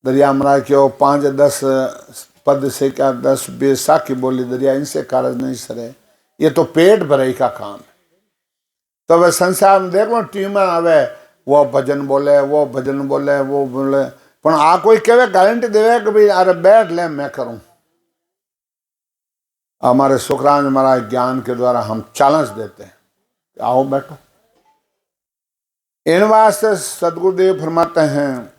दरिया महाराज के 5-10 पद से क्या 10-20 साखी बोली दरिया, इनसे कारज नहीं सरे। ये तो पेट भराई का काम है। तो वह संसार में देखो टीम आवे, वो भजन बोले, वो भजन बोले, वो बोले, पर आ कोई कहे गारंटी देवे कि भाई अरे बैठ ले मैं करूं। हमारे सुखराज महाराज ज्ञान के द्वारा हम चैलेंज देते हैं, आओ बैठो। इन वास्ते सदगुरुदेव फरमाते हैं,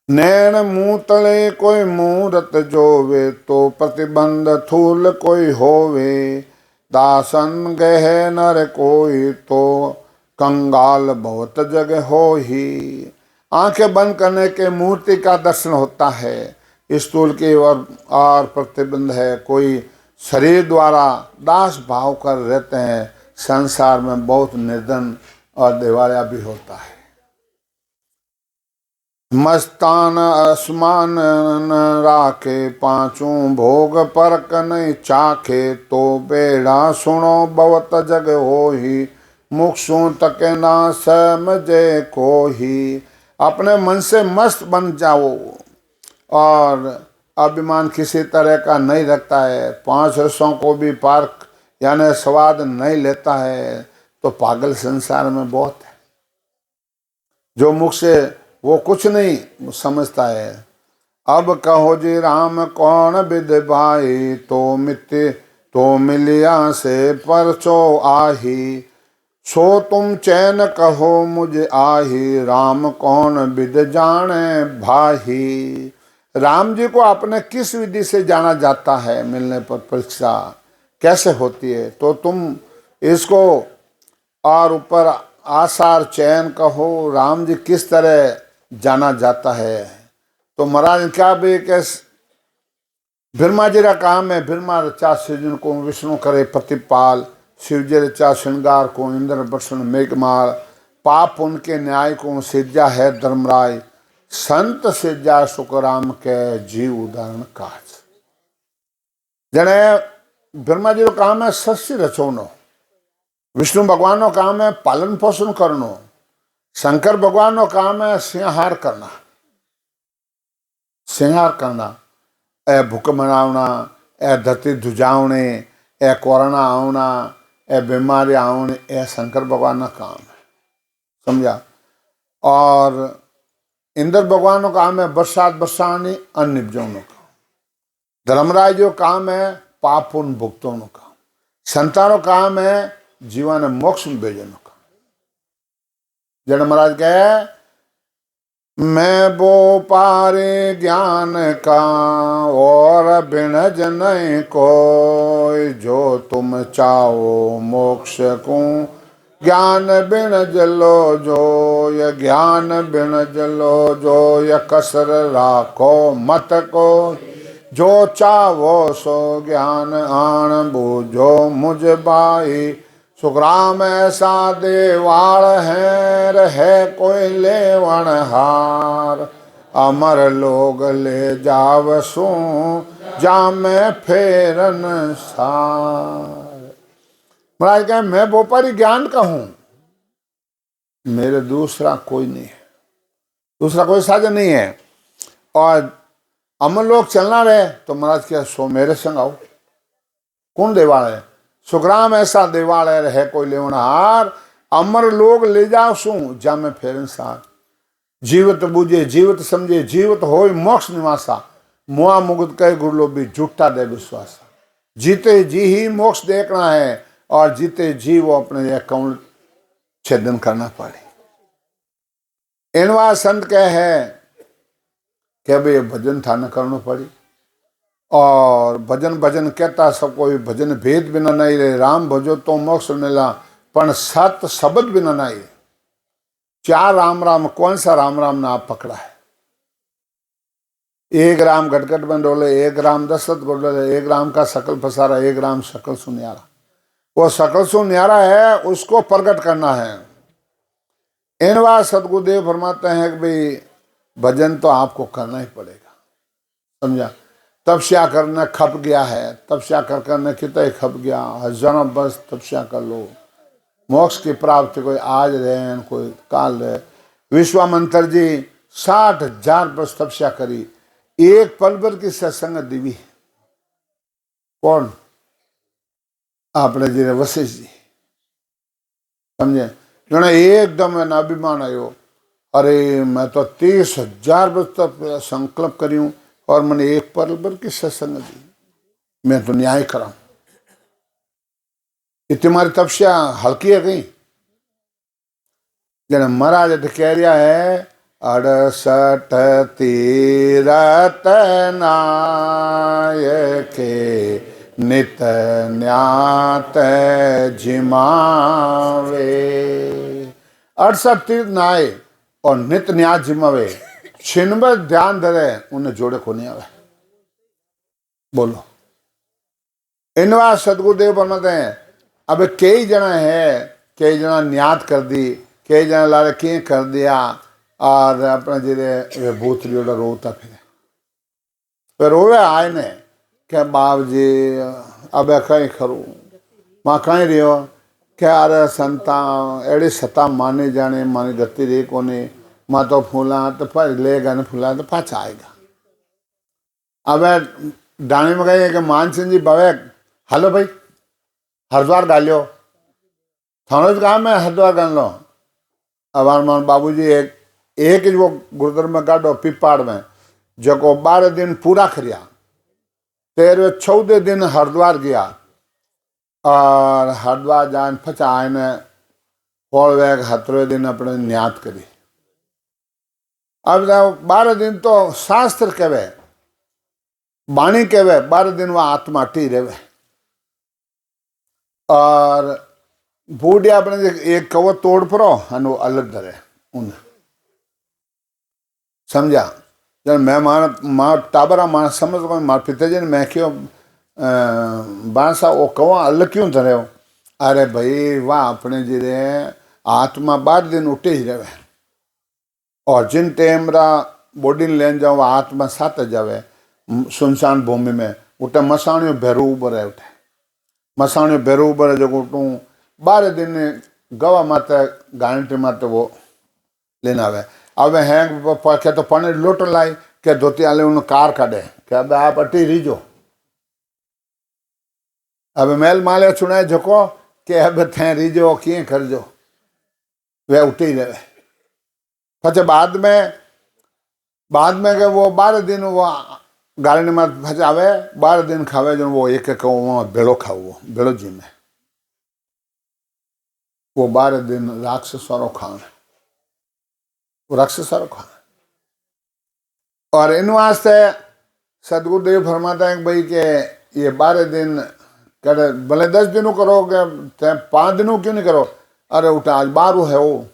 नैन मुँह तले कोई मूरत जोवे, तो प्रतिबंध थूल कोई होवे, दासन गहे नर कोई, तो कंगाल बहुत जगह हो ही। आंखें बंद करने के मूर्ति का दर्शन होता है, स्थूल की और प्रतिबंध है, कोई शरीर द्वारा दास भाव कर रहते हैं। संसार में बहुत निर्धन और दिवालिया भी होता है। मस्तान आसमान न राखे, पांचों भोग परक नहीं चाखे, तो बेड़ा सुनो बवत जग होही, मुक्षु तके ना समझे कोही। अपने मन से मस्त बन जाओ और अभिमान किसी तरह का नहीं रखता है, पांच रसों को भी पार यानी स्वाद नहीं लेता है, तो पागल संसार में बहुत है। जो मुख से वो कुछ नहीं समझता है। अब कहो जी राम कौन विद भाई, तो मित्य तो मिलिया से परचो आही, सो तुम चैन कहो मुझे आही, राम कौन विद जाने भाही। राम जी को आपने किस विधि से जाना जाता है, मिलने पर परीक्षा कैसे होती है, तो तुम इसको और ऊपर आसार चयन कहो, राम जी किस तरह जाना जाता है। तो महाराज क्या भी कैस ब्रह्मा जी का काम है, ब्रह्मा रचा सृजन को, विष्णु करे प्रतिपाल, शिव जी रचा श्रृंगार को, इंद्र वर्षण मेघमाल, पाप उनके न्याय को सिरजा है धर्मराय, संत सिरजा सुखराम के जीव उदाहरण काज। जने ब्रह्मा जी का काम है सृष्टि रचोनो, विष्णु भगवान का काम है पालन पोषण करनो, शंकर भगवान का काम है सिंहार करना, सिंहार करना, ए भूख मनावना, ए धरती धुजावने, ए कोरोना आवना, ए बीमारी आवने, ए शंकर भगवान का काम है, समझा। और इंद्र भगवान का काम है बरसात बरसानी, अन्न निपजाने का। धर्मराज जो काम है पाप पुण्य भुगतों का। संतानों काम है जीवन मोक्ष में भेजने का। जन महाराज कहे मैं वो पारे ज्ञान का, और बिन जन कोई, जो तुम चाहो मोक्ष को, ज्ञान बिन जलो जो, ये ज्ञान बिन जलो जो, ये कसर राखो मत को, जो चाहो सो ज्ञान आन बूझो मुझ बाई। सुखराम ऐसा देवाल है, रहे कोई लेवन हार, अमर लोग ले जाव सू, जामे फेरन सार। महाराज कहे मैं व्यापारी ज्ञान का हूं, मेरे दूसरा कोई नहीं है, दूसरा कोई साधन नहीं है। और अमर लोग चलना रहे तो महाराज क्या सो मेरे संग आओ। कौन देवाल है? सुखराम ऐसा देवाल है, रहे कोई लेवन हार, अमर लोग ले जाओ सू, जामे फेरन सार। जीवत बूझे जीवत समझे, जीवत हो मोक्ष निवासा, मुआ मुगत कहे गुरु भी झूठा दे विश्वासा। जीते जी ही मोक्ष देखना है, और जीते जी वो अपने अकाउंट छेदन करना पड़े। इनवा संत कह है कि भाई भजन थाना करना पड़ी, और भजन भजन कहता सब कोई, भजन भेद बिना नहीं रहे, राम भजो तो मोक्ष मिला, पण सत शब्द बिना नहीं। चार राम राम, कौन सा राम राम ने आप पकड़ा है? एक राम घटघट में डोले, एक राम दशरथ को डोले, एक राम का सकल पसारा, एक राम सकल सुनियारा। वो सकल सुनियारा है, उसको प्रकट करना है। इन बात सदगुरुदेव फरमाते हैं कि भाई भजन तो आपको करना ही पड़ेगा, समझा। तपस्या करना खप गया है, तपस्या कर करने कितना खप गया, हजारों बस तपस्या कर लो, मोक्ष की प्राप्ति कोई आज रहे कोई काल रहे। विश्वामित्र जी 60,000 वर्ष तपस्या करी, एक पल भर की सत्संग दिवी। कौन? आपने जी वशिष्ठ जी, समझे। जो एकदम अभिमान आयो, अरे मैं तो 30,000 वर्ष तक संकल्प करी और मैंने एक पल भर की सत्संग दी, मैं तो न्याय करा। तुम्हारी तपस्या हल्की है कहीं? जन महाराज कह रहा है 68 तीरथ नायके, नित न्यात जिमावे। 68 तीर्थ नाय और नित न्यात जिमावे, छिनबर ध्यान धरे उन्हें जोड़े को नहीं आवे। बोलो, इनवा सदगुरुदेव बनाते हैं। अब कई जना है, कई जना न्यात कर दी, कई जना लारे किए कर दिया, और अपने जी भूत रियोड़ा रोता फिर रोवे आए ने के बाप जी अब कहीं खरूं मां कहीं रियो के अरे संता अड़ी सता माने जाने मानी गति रे कोने मां तो फूला तो पर लेगा न फूला तो पाछा आएगा। अब डाणी में कही कि मान सिंह जी भवे हेलो भाई हरिद्वार गालियो थानो काम है हरिद्वार गाल लो। अब मान बाबूजी एक ही वो गुरुद्वार में गाड़ो पीपाड़ में जो 12 दिन पूरा करिया 13-14 दिन हरिद्वार गया और हरिद्वार जान फचा आने होल वेग 17वें दिन अपने न्यात करी। अब 12 दिन तो शास्त्र कहवे बाणी कहवे 12 दिन वह आत्मा टी रहे और बूढ़िया अपने एक कवो तोड़ पड़ो और वो अलग धरे उन समझा जब मैं मार टाबरा मार समझ को मार पिताजी ने मैं क्यों बांसा वो कवा अलग क्यों धरे हो। अरे भाई वाह अपने जी रे आत्मा 12 दिन उठे ही रहे और जिन टेमरा बॉडी लेन जाओ आत्मा साथ जावे सुनसान भूमि में उठे मसाणियों भेरू उबर है उठे मसाणियों भेरू उबर है जो तू 12 दिन गवा माते गारंटी माते वो लेना आवे। अब हैं क्या तो पानी लोटो लाई क्या धोती आले उन कार काटे क्या अब आप अटी रीजो अब मेल माले चुनाए झको के अब थे रीजो किए करजो वे उठी ही रहे। पचे बाद में के वो 12 दिन वो गारंटी में फचावे 12 दिन खावे जो वो एक भेड़ो खाओ भेड़ो जी में वो 12 दिन राक्षसों खाने राक्षसों खाने और इन वास्ते सदगुरुदेव फरमाता है भाई के ये 12 दिन करे भले 10 दिनों करो के 5 दिनों क्यों नहीं करो। अरे उठा आज 12 है वो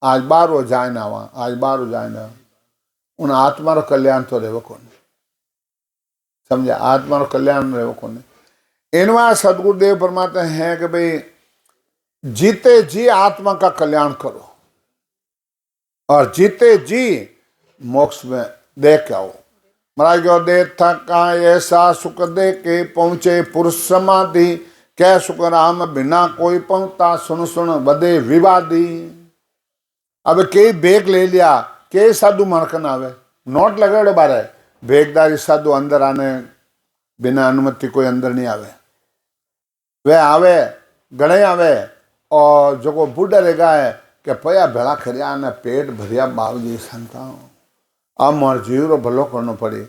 आज 12 जाए ना वहाँ आज 12 जाए ना उन आत्मा रो कल्याण तो रेवो कौन समझे आत्मा रो कल्याण रेवो कौन। इनवा सदगुरुदेव फरमाते हैं कि भाई जीते जी आत्मा का कल्याण करो और जीते जी मोक्ष में दे के आओ। महाराज को दे थका ऐसा सुख दे के पहुंचे पुरुष समाधि कै सुख राम बिना कोई पहुंचता सुन सुन बदे विवादी। अब कई बेग ले लिया कई साधु मरकन आवे नोट लगाड़े बारे बेगदारी साधु अंदर आने बिना अनुमति कोई अंदर नहीं आवे वे आवे गणे आवे और जो को बूढ़ा रहेगा है कि पया भेड़ा खरिया ने पेट भरिया बाबजी संता अब मोर जीव रो भलो करना पड़ी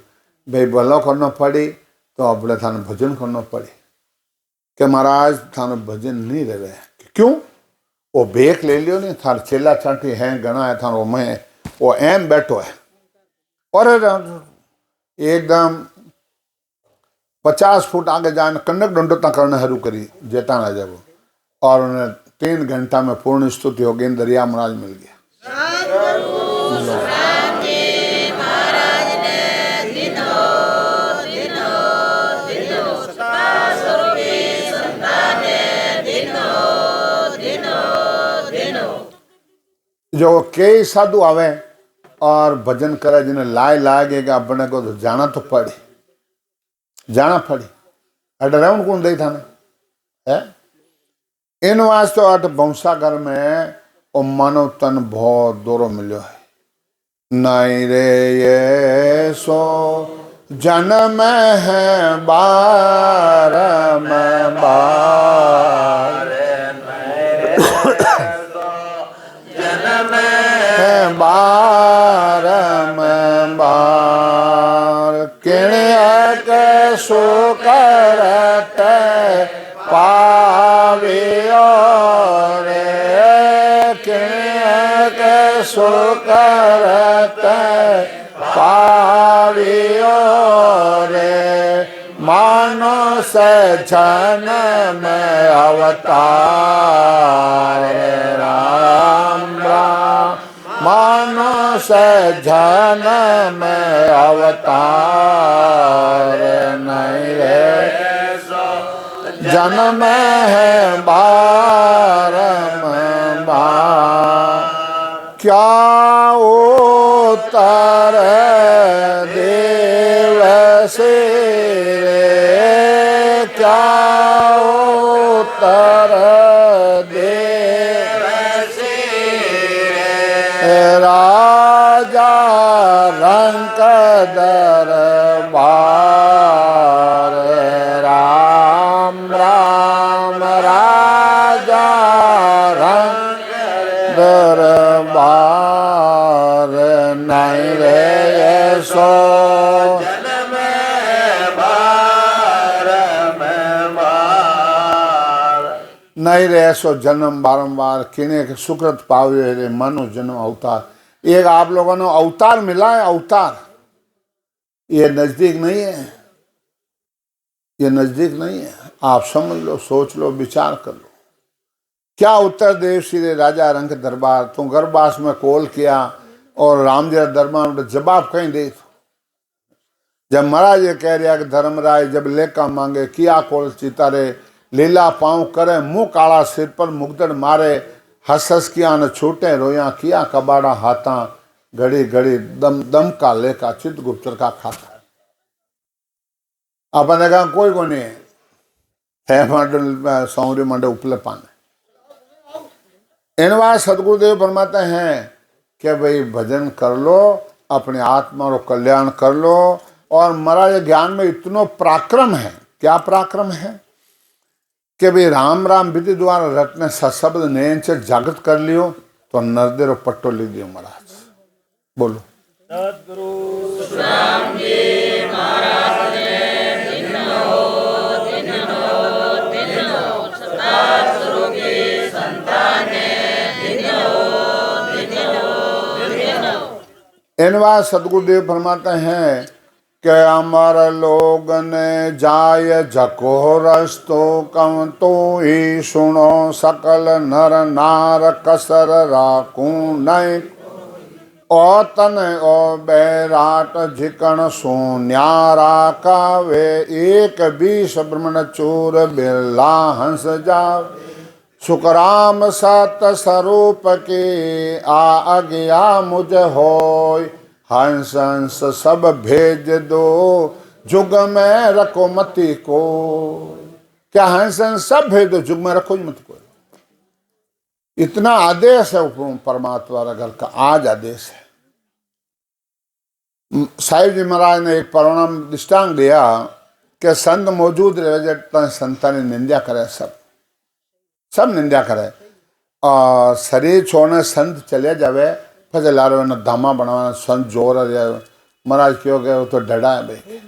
भाई भलो करना पड़ी तो अपने थाने भजन करना पड़ी कि महाराज थाने भजन नहीं रहे क्यों वो बेक ले लियो नहीं थार चेला चाटी है गणा है थारो मैं वो एम बैठो है और एकदम 50 फुट आगे जाने कन्नक दंडोता करना शुरू करी जेता ना जब और उन्हें 3 घंटा में पूर्ण स्तुति हो गई दरिया महाराज मिल गया। जो कई साधु आवे और भजन करे जिन्हें लागेगा अपने को तो जाना तो पड़े जाना पड़ी अडराउंड कौन दे था है इन वास्ते अट बंसागर में ओ मानव तन बहुत दौरो मिलो है नहीं रे ये सो जन्म है बार में बार बार में बार किण्य के सो करते पावियो रे किण्य के सो करते पावियो रे मानो से जन्म अवतार राम राम मानो से जन्म अवतार नहीं रे जन्म है बार क्या उतर देव से रे, क्या उतर देव से रे, राजा रंक दरबार, राम राम राजा रंक दरबार, नहीं रे सो जन्म बारंबार, नहीं रे सो जन्म बारंबार, किने के सुकृत पावे रे मानो जन्म अवतार। एक आप लोगों ने अवतार मिला है, अवतार, ये नजदीक नहीं है, ये नजदीक नहीं है। आप समझ लो, सोच लो, विचार कर लो। क्या उत्तर देव श्री राजा रंग दरबार, तू गर्भवास में कॉल किया और राम जी दरबार में जवाब कहीं दे। जब महाराज ये कह रहा कि धर्मराय जब लेका मांगे, किया कॉल चितारे, लीला पाँव करे, मुंह काला सिर पर मुगदड़ मारे, हस हस किया न छूटे रोया, किया कबाड़ा हाथा, घड़ी घड़ी दम दम का लेका, चित गुप्तर का खाता। अपने कहा कोई को नहीं है मंडल सौरी मंडल उपले पाने। इन बार सदगुरुदेव फरमाते हैं कि भाई भजन कर लो, अपने आत्मा को कल्याण कर लो। और महाराज ज्ञान में इतनो पराक्रम है। क्या पराक्रम है कि भाई राम राम विधि द्वारा रटने सशब्द नयन से जागृत कर लियो तो नरदेरो पट्टो ले दियो महाराज। बोलो सद्गुरु राम जी महाराज ने सतगुरु की संतान इन बार सदगुरुदेव फरमाते हैं कि अमर लोग ने जाय जको रस्तो कम तो ही सुनो सकल नर नार कसर राकू नय ओ तन ओ बैराट झिकण सो न्यारा का वे एक बीस ब्रह्मण चूर बिरला हंस जाओ सुखराम सत स्वरूप के आज्ञा मुझ होय हंस हंस सब भेज दो जुग में रखो मति को। क्या हंस हंस सब भेज दो जुग में रखो मति को। इतना आदेश है परमात्मा घर का, आज आदेश है। साहिब जी महाराज ने एक परिणाम दृष्टांत दिया कि संत मौजूद रहे संतान ने निंदा करे, सब निंदा करे और शरीर छोड़ने संत चले जावे फिर लारो न धामा बनवाना संत जोर महाराज क्यों गए वो तो डरा है भाई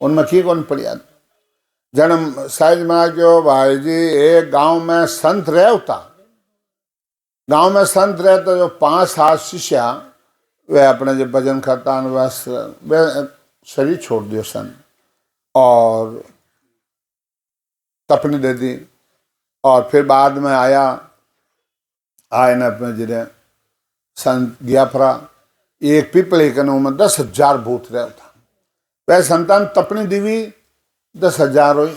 उनमें की कौन पड़िया जन्म साहिब महाराज क्यों भाई जी एक गांव में संत रहे होता, गांव में संत रहे तो जो 5-7 शिष्य वे अपने जो भजन करता वे शरीर छोड़ दियो संत और तपनी दे दी। और फिर बाद में आए न अपने जिन्हें संत गया फरा एक पीपले के नो में 10,000 भूत रहा था। वह संतान तपनी दीवी 10,000 हुई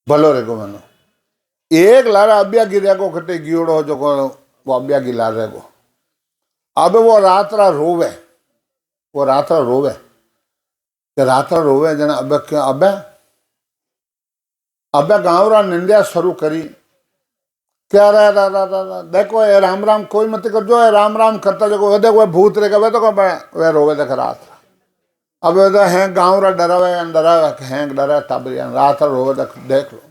भलो रे गो मनो एक लारा अब्या गिरे को कटे गियोड़ो जो को वो अब्या गिला रहे गो। अब वो रात्रा रोवे, वो रात्रा रोवे कि रात्रा रोवे जन अब क्या अब गाँवरा निंदा शुरू करी क्या रहा देखो ये राम राम कोई मत कर जो है राम राम करता जो देखो भूत रे वे तो वह रोवे देख रात अब वे तो हैं गाँवरा डरावे हैं डरा तब रात रोवे देख लो।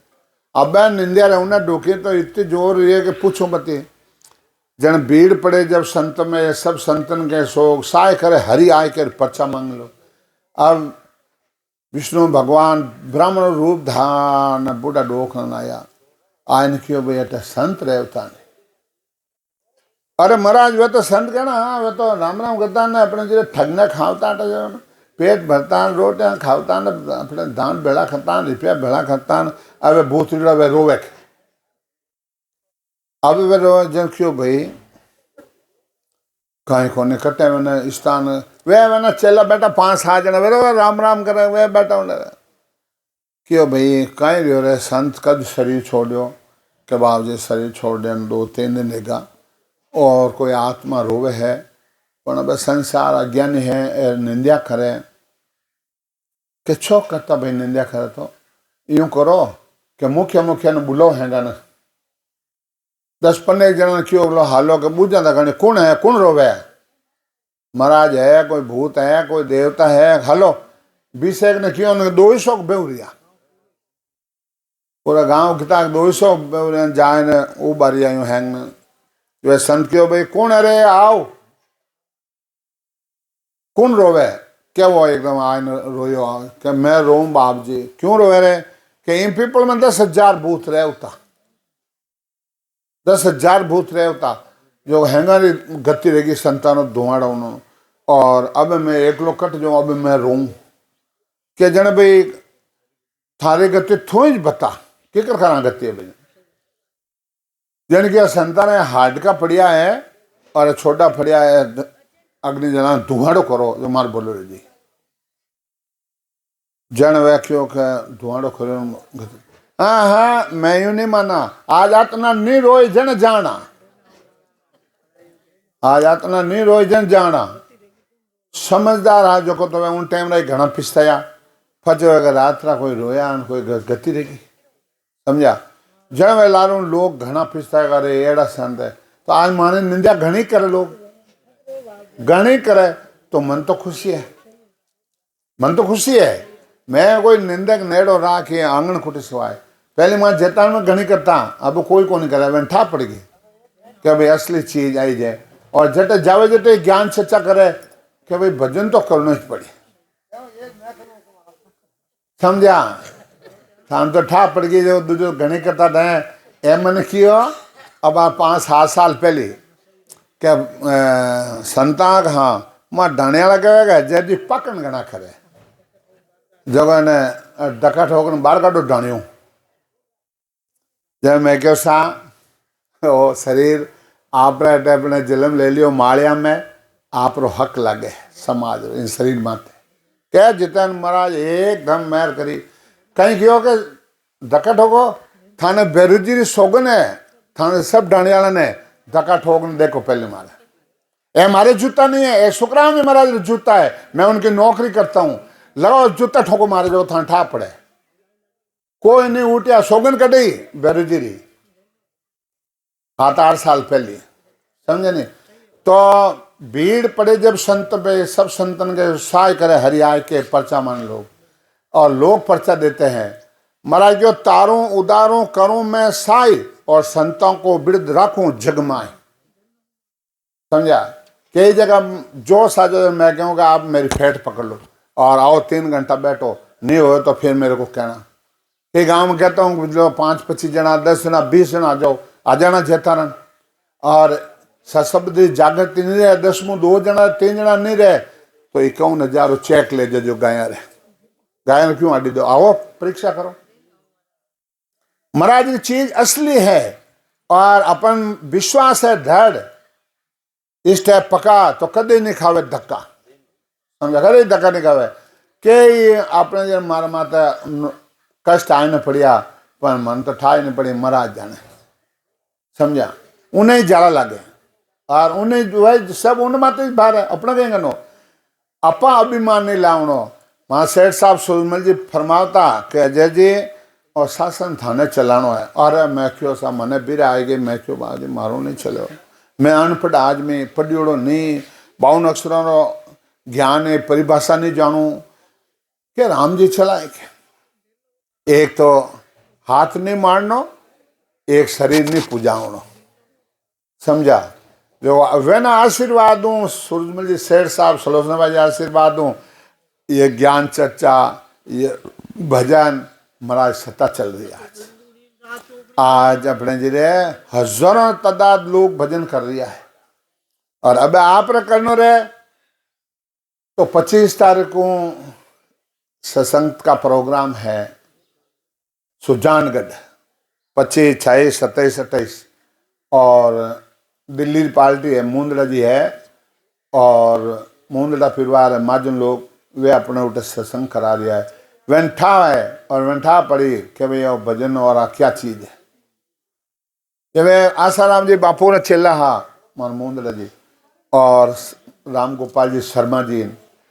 अब निंदा रहे उन्हें डूकी तो इतनी जोर है कि पूछो मती जन भीड़ पड़े जब संत में सब संतन के शोक साय करे हरि आय कर पर्चा मांग लो। अब विष्णु भगवान ब्राह्मण रूप धान बूढ़ा डोख आया आयन क्यों भैया तो संत रहता नहीं। अरे महाराज वे तो संत कहना वे तो राम राम करता ने अपने जो ठगने खावता पेट भरता रोटियां खावता अपने दान बेड़ा खाता रुपया बेड़ा खाता अब भूतड़ा वे रोवे अब वे रोवे जन क्यों भाई कहीं को कटे मैंने स्थान वे मैंने चला बेटा 5-7 जना वे राम राम करे वे बेटा क्यों भाई कहीं रहो रे संत कद शरीर छोड़ो के बावजूद शरीर छोड़ दे 2-3 दिन लेगा और कोई आत्मा रोवे है पण अब संसार अज्ञानी है ए निंदा करे के छो करता भाई निंदा करे तो यूं करो कि मुख्य मुख्य ने बुलो हैगा न 10-15 जना क्यों बोलो हालो के बूझा था गणे कौन है कौन रोवे महाराज है कोई भूत है कोई देवता है हालो 20 ने क्यों ने 200 बेवरिया पूरा गांव किता 200 बेवरिया जाए ने उबारी आयो हैंग वे संत क्यों भाई कौन अरे आओ कौन रोवे क्या वो एकदम आए रोयो कि मैं रोऊं बाप जी क्यों रोवे रे कि इन पीपल में 10,000 भूत रहे होता 10,000 भूत रहे होता जो हैंगारी गति रहेगी संतानों धुआड़ा उन्होंने और अब मैं एक लोग कट जो अब मैं रोऊं क्या जने भाई थारे गति थोड़ी बता क्या कर खाना गति है भाई जन क्या संतान है हार्ड का पड़िया है और छोटा पड़िया है अग्नि जना धुआड़ो करो जो मार बोलो रे जी जन व्याख्यो के धुआड़ो करो हाँ हाँ मैं यूं नहीं माना आज आतना नहीं रोई जन जाना आज आतना नहीं रोई जन जाना समझदार आ जो को तो उन टाइम रही घना पिस्ताया फजो अगर रात रा कोई रोया कोई गति रहेगी समझा जन वे लारू लोग घना पिस्ताया करे एड़ा संत है तो आज माने निंदा घनी करे लोग घनी करे तो मन तो खुशी है मन तो खुशी है मैं कोई निंदक नेड़ो रहा कि आंगन खुटी सिवाय पहले मैं जेतान में घनी करता अब कोई को नहीं करे ठा पड़ेगी कि भाई असली चीज आई जाए और जटे जावे जटे ज्ञान सच्चा करे कि भाई भजन तो करना ही पड़े समझा थान तो ठा पड़ गई जो दूसरो घनी करता था ए मैंने किया अब 5-7 साल पहले क्या संताक हाँ मां डाने वाला कहेगा जैदी पकन घना करे जगह ने डका ठोकर बाहर काटो डाणियों जब मैं क्यों सा वो शरीर आप ने जन्म ले लियो माड़िया में आप रो हक लगे समाज इन शरीर माते क्या जितन महाराज एकदम मेहर करी कहीं क्यों के धक्का ठोको थाने बेरुजी सोगन है थाने सब डाणी वाला ने धक्का ठोकने देखो पहले मारे ए मारे जूता नहीं है ए सुकराम में महाराज जूता है मैं उनकी नौकरी करता हूँ लगाओ जूता ठोको मारे जो थाने ठा पड़े कोई नहीं उठिया सोगन कटी बेरुजी 7-8 साल पहले समझे नहीं तो भीड़ पड़े जब संत पे सब संतन के साय करे हरियाय के पर्चा मान लोग और लोग पर्चा देते हैं महाराज जो तारों उदारों करूं मैं साय और संतों को बिरद रखूं जगमाए समझा कई जगह जो साजो मैं कहूँगा आप मेरी फेट पकड़ लो और आओ 3 घंटा बैठो नहीं हो तो फिर मेरे को कहना कई गांव में कहता हूँ जो 5-25 जना 10 जना 20 जना जाओ आ जाना जेतारन और सशब्द जागृति नहीं रहे 10-2 जना 3 जना नहीं रहे तो 51,000 चेक ले जो गाया रहे गायन क्यों आड़ी दो आओ परीक्षा करो महाराज की चीज असली है और अपन विश्वास है दृढ़ इस टाइप पका तो कदे नहीं खावे धक्का समझा करे धक्का नहीं खावे के आपने जब मारा माता कष्ट आए न पड़िया पर मन तो ठाए नहीं पड़ी महाराज जाने समझा उन्हें जाला लगे और उन्हें जो है सब उन माते बाहर है अपना कहेंगे नो अपा अभिमान नहीं लावनो वहाँ सेठ साहब सुरमल जी फरमावता कि अजय जी और शासन थाने चलानो है अरे मैं क्यों सा मने बीर आएगी मैं क्यों बाजी मारो नहीं चलो मैं अनपढ़ आदमी पढ़ियोड़ो नहीं 52 अक्षरों रो ज्ञान है परिभाषा नहीं जानू कि राम जी चलाए एक तो हाथ नहीं मारनो एक शरीर नहीं पुजावनो समझा जो वे ना आशीर्वाद दूँ सूरजमल जी सेठ साहब सलोचना जी आशीर्वाद दूँ ये ज्ञान चर्चा ये भजन महाराज सत्ता चल रही है आज अपने जिले हजारों तादाद लोग भजन कर रहा है और अब आप करनो रहे तो 25 तारीख को सत्संग का प्रोग्राम है सुजानगढ़ 25, 26, 27, 28 और दिल्ली पार्टी है मुंदड़ा जी है और मुंदड़ा परिवार है महाजन लोग वे अपने उठे सत्संग करा रहा है वेंठा है और वेंठा पड़ी कि भाई भजन और क्या चीज है कि वे आसाराम जी बापू ने चेला हा मान मुंदड़ा जी और राम गोपाल जी शर्मा जी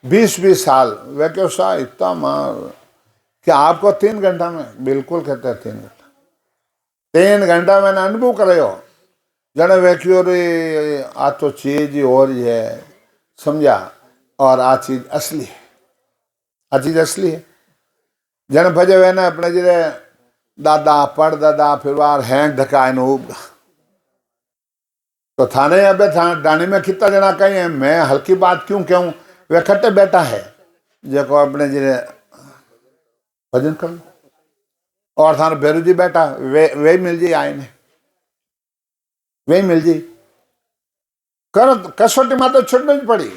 20-20 साल वे क्यों सा इतना मार कि आपको 3 घंटा में बिल्कुल कहते हैं 3 घंटा मैंने अनुभव करो जने वे क्यों रे आ तो चीज ही और ही है समझा और आ चीज असली है आ चीज असली है जने भजे वे ना अपने जिरे दादा पड़ दादा फिर वार हैंग धकाए नो तो थाने अब डाणी में कितना जना कहीं है मैं हल्की बात क्यों कहूं वे खट्टे बेटा है जो अपने जिरे भजन कर लो और थाने भेरू जी बेटा वे मिल जी आए ने वे मिल जी कर कसौटी में तो छुड़नी पड़ी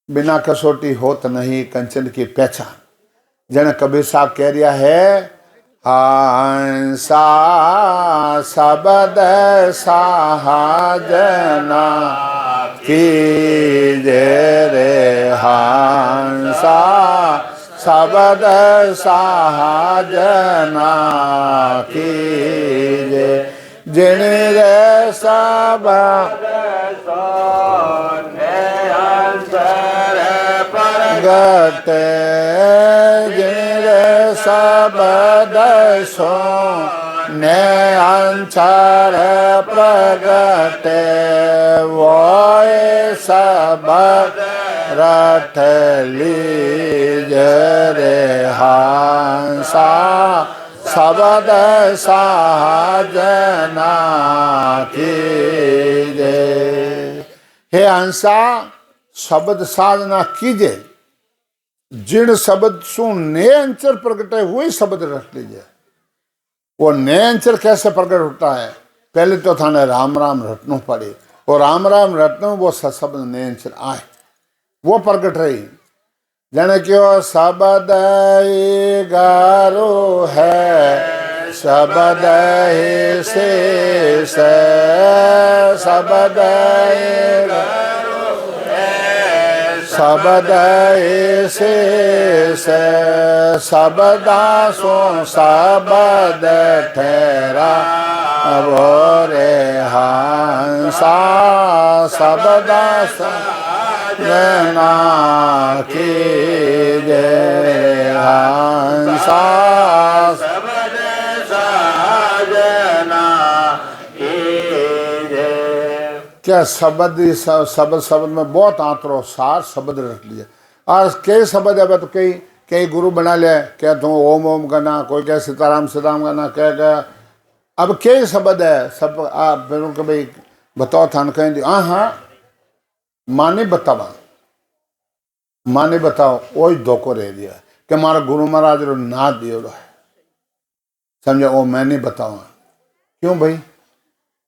बिना कसौटी होत नहीं कंचन की पहचान जने कबीर साहब कह रिया है हंसा सबद साजना की जय रे हंसा सबद साजना की जय जिन रे सब प्रगट जिन रे सब दसो ने अंचर प्रगट वो सब रट लीज रे हंसा सबद साजना कीजे हे हंसा शब्द साधना कीजे जिन शब्द सु ने अंचर प्रकट है वही शब्द रख लीजिए वो नए अंचर कैसे प्रकट होता है पहले तो थाने राम राम रटनो पड़े और राम राम रटनो वो शब्द नए अंचर आए वो प्रकट रही जने क्यों शब्द गारो है शब्द ही शेष शब्द शब्द शेष शब्दा सो शब्द ठहरा बोरे हंसा शब्दा जना की जय हंसा सबद साजना की जय। क्या शब्द में बहुत आंतरो सार शब्द रख लिया और कई शब्द है तो कई गुरु बना ले क्या तुम ओम ओम करना कोई क्या सीताराम सीताराम करना क्या अब कई शब्द है सब आप भाई बताओ थान कहें हाँ माने बताओ वही धोखो रह दिया कि हमारा गुरु महाराज रो ना दियो है समझो वो मैं नहीं बताऊंगा क्यों भाई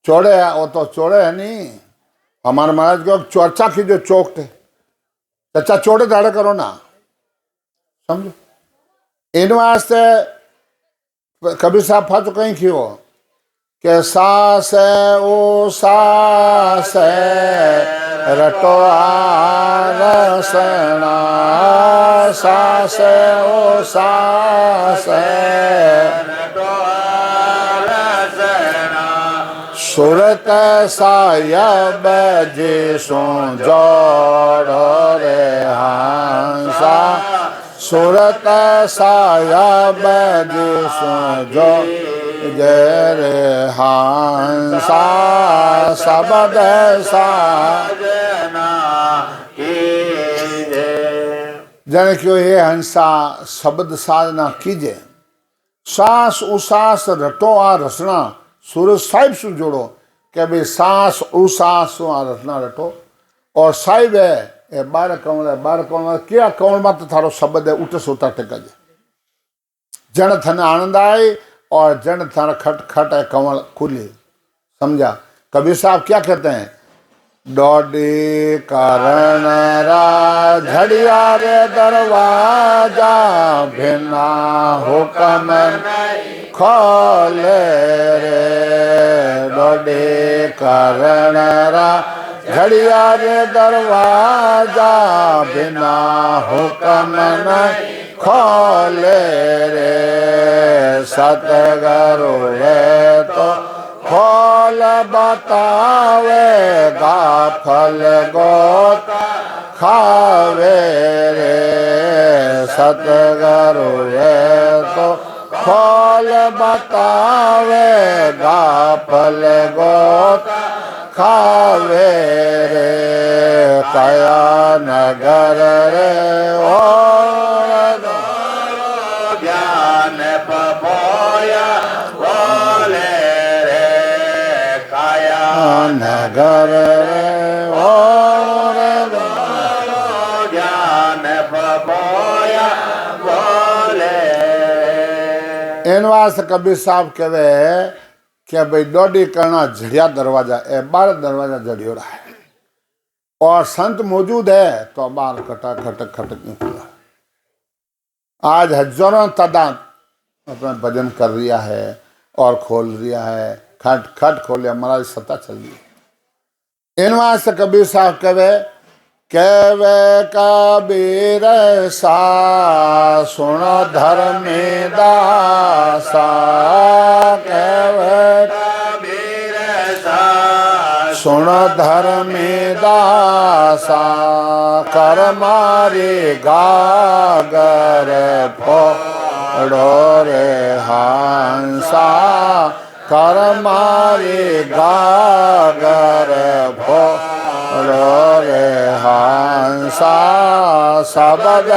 चौड़े है वो तो चौड़े है नहीं हमारे महाराज को चर्चा की जो चौक थे चचा चौड़े दाड़े करो ना समझो इन वास्ते कबीर साहब फाचो कहीं क्यों के सास ओ सास रटो आरसना सास ओ सास रटो आरसना सुरत सायब जिसो जोड़ रे हंसा सुरत सायब जिसो जोड़ जय रे हंसा शब्द साजना की जय। जन क्यों हे हंसा शब्द साधना कीजे सांस उसास रटो आ रसना सूरज साहिब से जोड़ो के भाई सांस उसास आ रसना रटो और साहिब है ये 12 कौन क्या कौन मत थारो शब्द है उठ सोता टेका जे जन थन आनंद आए और जन थारा खट खट है कमल खुली समझा कबीर साहब क्या कहते हैं डोडी कारण झड़िया रे दरवाजा भिना हुक्म खोले रे डोडी कारण झड़िया रे दरवाजा बिना हुक्म खोले रे सतगुरु है तो खोल बतावेगा फल गोत खावे रे सतगुरु वे तो खोल बतावेगा फल गोत खावे रे कया नगर रे ओ ज्ञान पपोया बोले रे काया नगर रे ओ ज्ञान पपोया बोले एन वास्ते कबीर साहब कहे कि भाई डोडी करना झड़िया दरवाजा ए 12 दरवाजा जड़ियो रहा है और संत मौजूद है तो बार खटक खटक खटक नहीं खुला। आज हजारों तादाद अपना भजन कर रिया है और खोल रिया है खट खट खोले हमारा सत्ता चल रही है। इन वास्ते कबीर साहब कहवे कबीर सा सुनो धर्मी दासा कहवे कबीर सा सुन धर्मी दासा कर मारी गागर फोड़ो रे हंसा कर मारी गागर फोड़ो रे हंसा सबद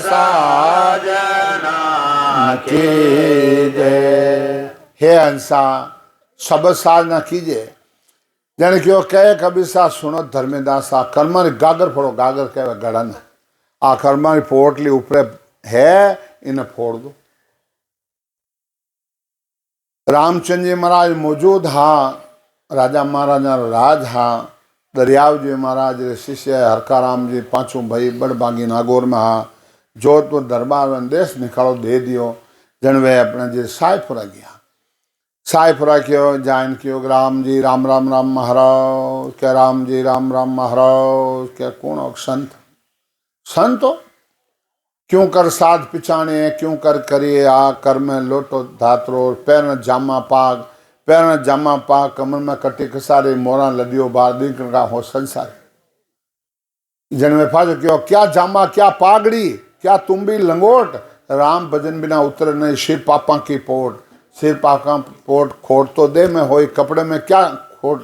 साजना कीजे हे हंसा सब साधना कीजिए जाने कि वो कहे कभी सा सुनो धर्मेदास आ कर्मा गागर फोड़ो गागर कहे गड़न आ कर्मा पोटली ऊपर है इन्हें फोड़ दो। रामचंद्र जी महाराज मौजूद हाँ राजा महाराजा राज हाँ दरियाव जी महाराज रे शिष्य हरकाराम जी पांचों भाई बड़बागी नागौर में हाँ जोधपुर दरबार में देश निकालो दे दियो जन वे अपने जी सायपुरा गया सायपुरा क्यों जान क्यों राम जी राम राम राम महाराज क्या राम जी राम राम महाराज क्या कौन हो संत संत हो क्यों कर साध पिछाने क्यों कर करिए आ कर में लोटो धातरो पैर में जामा पाग पैर में जामा पाग कमर में कटी कसारे मोरा लदियो बार दिन का हो संसार जन में फाजो क्यों क्या जामा क्या पागड़ी क्या तुम भी लंगोट राम भजन बिना उतर नहीं शिव पापा की पोट सिर पाका पोट खोट तो दे में होई कपड़े में क्या खोट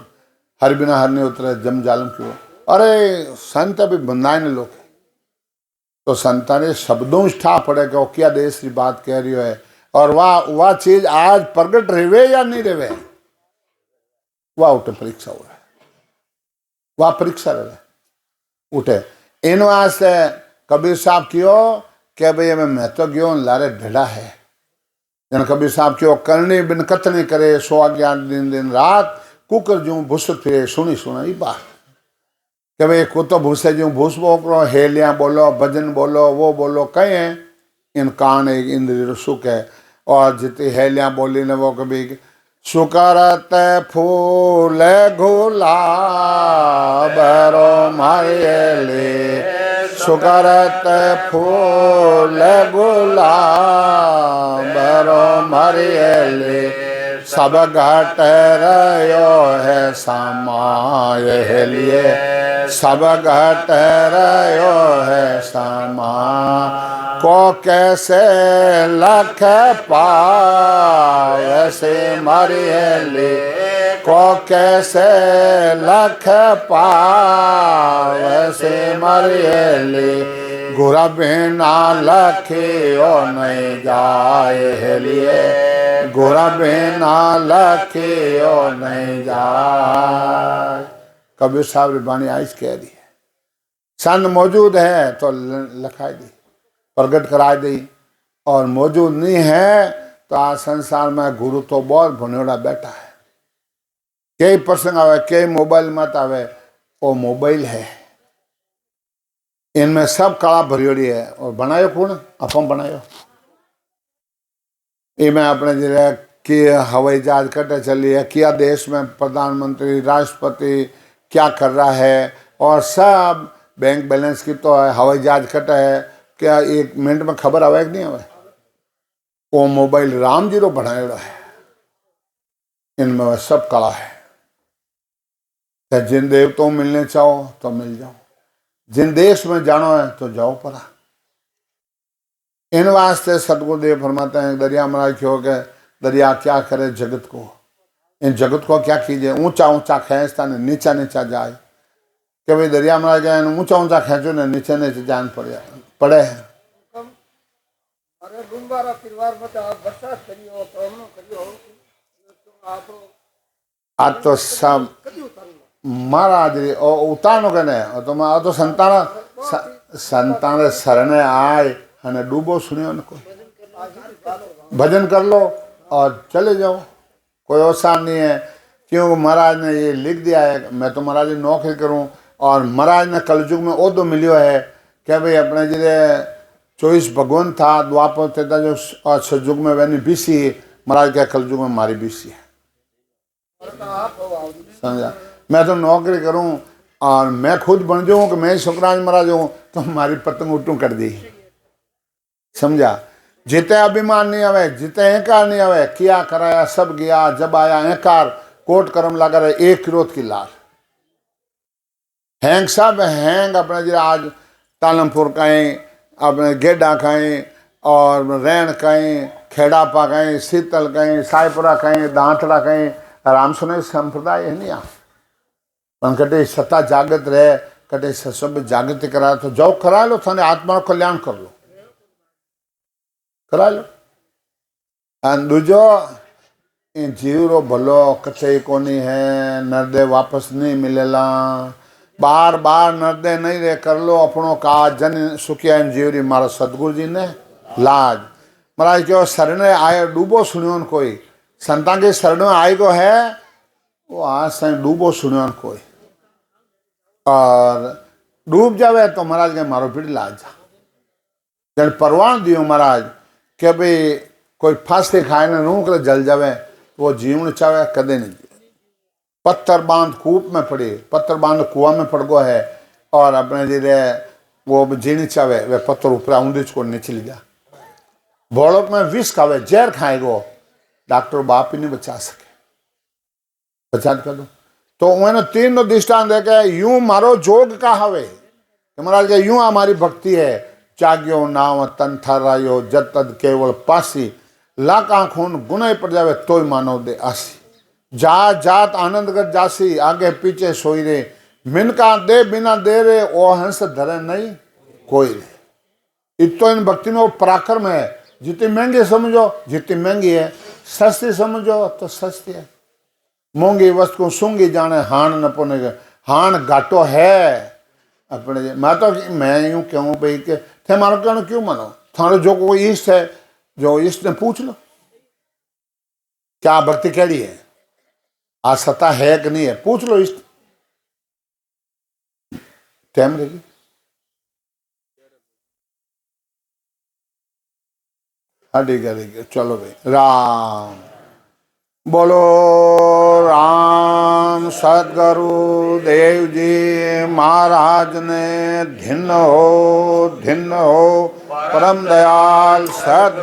हर बिना हर नहीं उतरे जम जालम क्यों अरे संत अभी बंदाए ने लोग तो संता ने शब्दों ठा पड़े कि क्या देश की बात कह रही है और वाह चीज आज प्रगट रेवे या नहीं रेवे वाह उठे परीक्षा हो रहा है वाह परीक्षा रहे उठे इन वास्ते कबीर साहब क्यों क्या भाई मैं तो क्यों लारे ढेला है जन कबीर साहब क्यों करनी बिन कतनी करे 111 दिन दिन रात कुकर जूं भूस फिरे सुनी सुनाई बात कि भाई कुत्तो भूसे जूं भूस बोकरो हेलियां बोलो भजन बोलो वो बोलो कहे इन कान एक इंद्र सुख है और जितनी हेलियां बोली ने वो कभी सुकरत फूल गुलाब रो मारेले सुकरत फूल गुलाब रो मारेले सब घट रयो है समाये लिए सब घट रयो है समा को कैसे लख पावैसे मरियले को कैसे लख पावैसे मरियले गुरा बिना लखियो नहीं जाए लिए गुरा बिना लखियो नहीं जाए। कबीर साहब की बाणी आइस कह दी है सन मौजूद है तो लखाई दी प्रगट कराई दी और मौजूद नहीं है तो आज संसार में गुरु तो बहुत भुनेड़ा बैठा है कई प्रसंग आवे कई मोबाइल मत आवे वो मोबाइल है इनमें सब कला भरियोड़ी है और बनायो कौन अपन बनायो इनमें अपने जिले कि हवाई जहाज कटे चली है क्या देश में प्रधानमंत्री राष्ट्रपति क्या कर रहा है और सब बैंक बैलेंस की तो है हवाई जहाज कटा है क्या 1 मिनट में खबर आवे कि नहीं आवे वो मोबाइल राम जी रो बनाएड़ा है इनमें सब कला है चाहे जिन देवताओं मिलने चाहो तो मिल जाओ, जिन देश में जाना है तो जाओ परा। इन वास्ते सतगुरुदेव फरमाते हैं दरिया महाराज क्यों के दरिया क्या करे जगत को, इन जगत को क्या कीजिए, ऊंचा ऊंचा खींचता ने नीचा नीचा जाए। कि भाई दरिया महाराज गए ऊंचा ऊंचा खींचो ने नीचे नीचे जान पड़े है। आज तो सब महाराज उतारो के ने तो संतान शरणे आए અને डूबो सुनियो न कोई भजन कर लो और चले जाओ, कोई आसान नहीं है। क्यों महाराज ने ये लिख दिया है, मैं तो महाराज नौकरी करूं और महाराज ने कलयुग में ओदो मिलियो है कि भाई अपने जिले 24 भगवान था द्वापर थे जो और सतयुग में वैनी बीसी महाराज क्या कलयुग में मारी बीसी है। समझा, मैं तो नौकरी करूं और मैं खुद बन जाऊं कि मैं शुक्रांश महाराज हूं तो हमारी पतंग उठू कर दी। समझा, जिते अभिमान नहीं आवे, जिते अहंकार नहीं आवे, किया कराया सब गया, जब आया अहंकार कोट कर्म लगा रहे एक क्रोध की लार। हैंग सब हैंग अपने जी आज तालमपुर कहीं, अपने गेडा कहीं और रैन कहीं, खेड़ापा कहीं, शीतल कहीं, साईपुरा कहीं, दांतड़ा कहीं, राम सुने संप्रदाय है नहीं। पर कटे सत्ता जागृत रहे, कटे सब जागृति करा तो जाओ करा लो, थाने आत्मा कल्याण कर लो, करा लो। दूजो जीवरो भलो कथे कोनी है, नरदे वापस नहीं मिलेला, बार बार नरदे नहीं रे कर लो अपनों काज, जन सुखिया जीवरी मारा सतगुरु जी ने लाज। महाराज क्यों शरणे आए डूबो सुनियो कोई, संता के शरण में आए को है वो आज से डूबो सुनियो कोई, और डूब जावे तो महाराज के मारो पीढ़ी लाज जा। जन परवान दियो महाराज कि भाई कोई फांसी खाए ने रूख जल जावे, वो जीवन चावे कदे नहीं। पत्थर बांध कूप में पड़ी, पत्थर बांध कुआ में पड़ गो है और अपने जी वो जीनी चावे वे पत्थर ऊपर ऊंधीच को नीचे जा। भोड़क में विष खावे, जहर खाएगो, डॉक्टर बाप ही नहीं बचा सके, बचा कर दो। तो उन्होंने 3 दृष्टांत देखे यूं मारो जोग का हवे, महाराज के यूं हमारी भक्ति है। जाग्यो नाव तन थारायो जत तद केवल पासी, लाका खून गुनाह पड़ जावे तोय मानव दे आसी। जात जात आनंद कर जासी, आगे पीछे सोई रे, मिनका दे बिना दे रे, ओ हंस धरे नहीं कोई रे। इतो इन भक्ति में वो पराक्रम है, जितनी महंगी समझो जितनी महंगी है, सस्ती समझो तो सस्ती है। मोंगी वस्तु को सूंगी जाने हान न पुने, हान घाटो है अपने। मैं यूं कहूँ भाई के थे मारो कहना क्यों मानो, थाने जो कोई इष्ट है, जो इष्ट ने पूछ लो क्या भक्ति कैडी है, आज सत्ता है कि नहीं है, पूछ लो इष्ट टाइम रहेगी। हाँ ठीक है, चलो भाई राम बोलो, राम सदगुरु देव जी महाराज ने धिन्न हो परम दयाल सद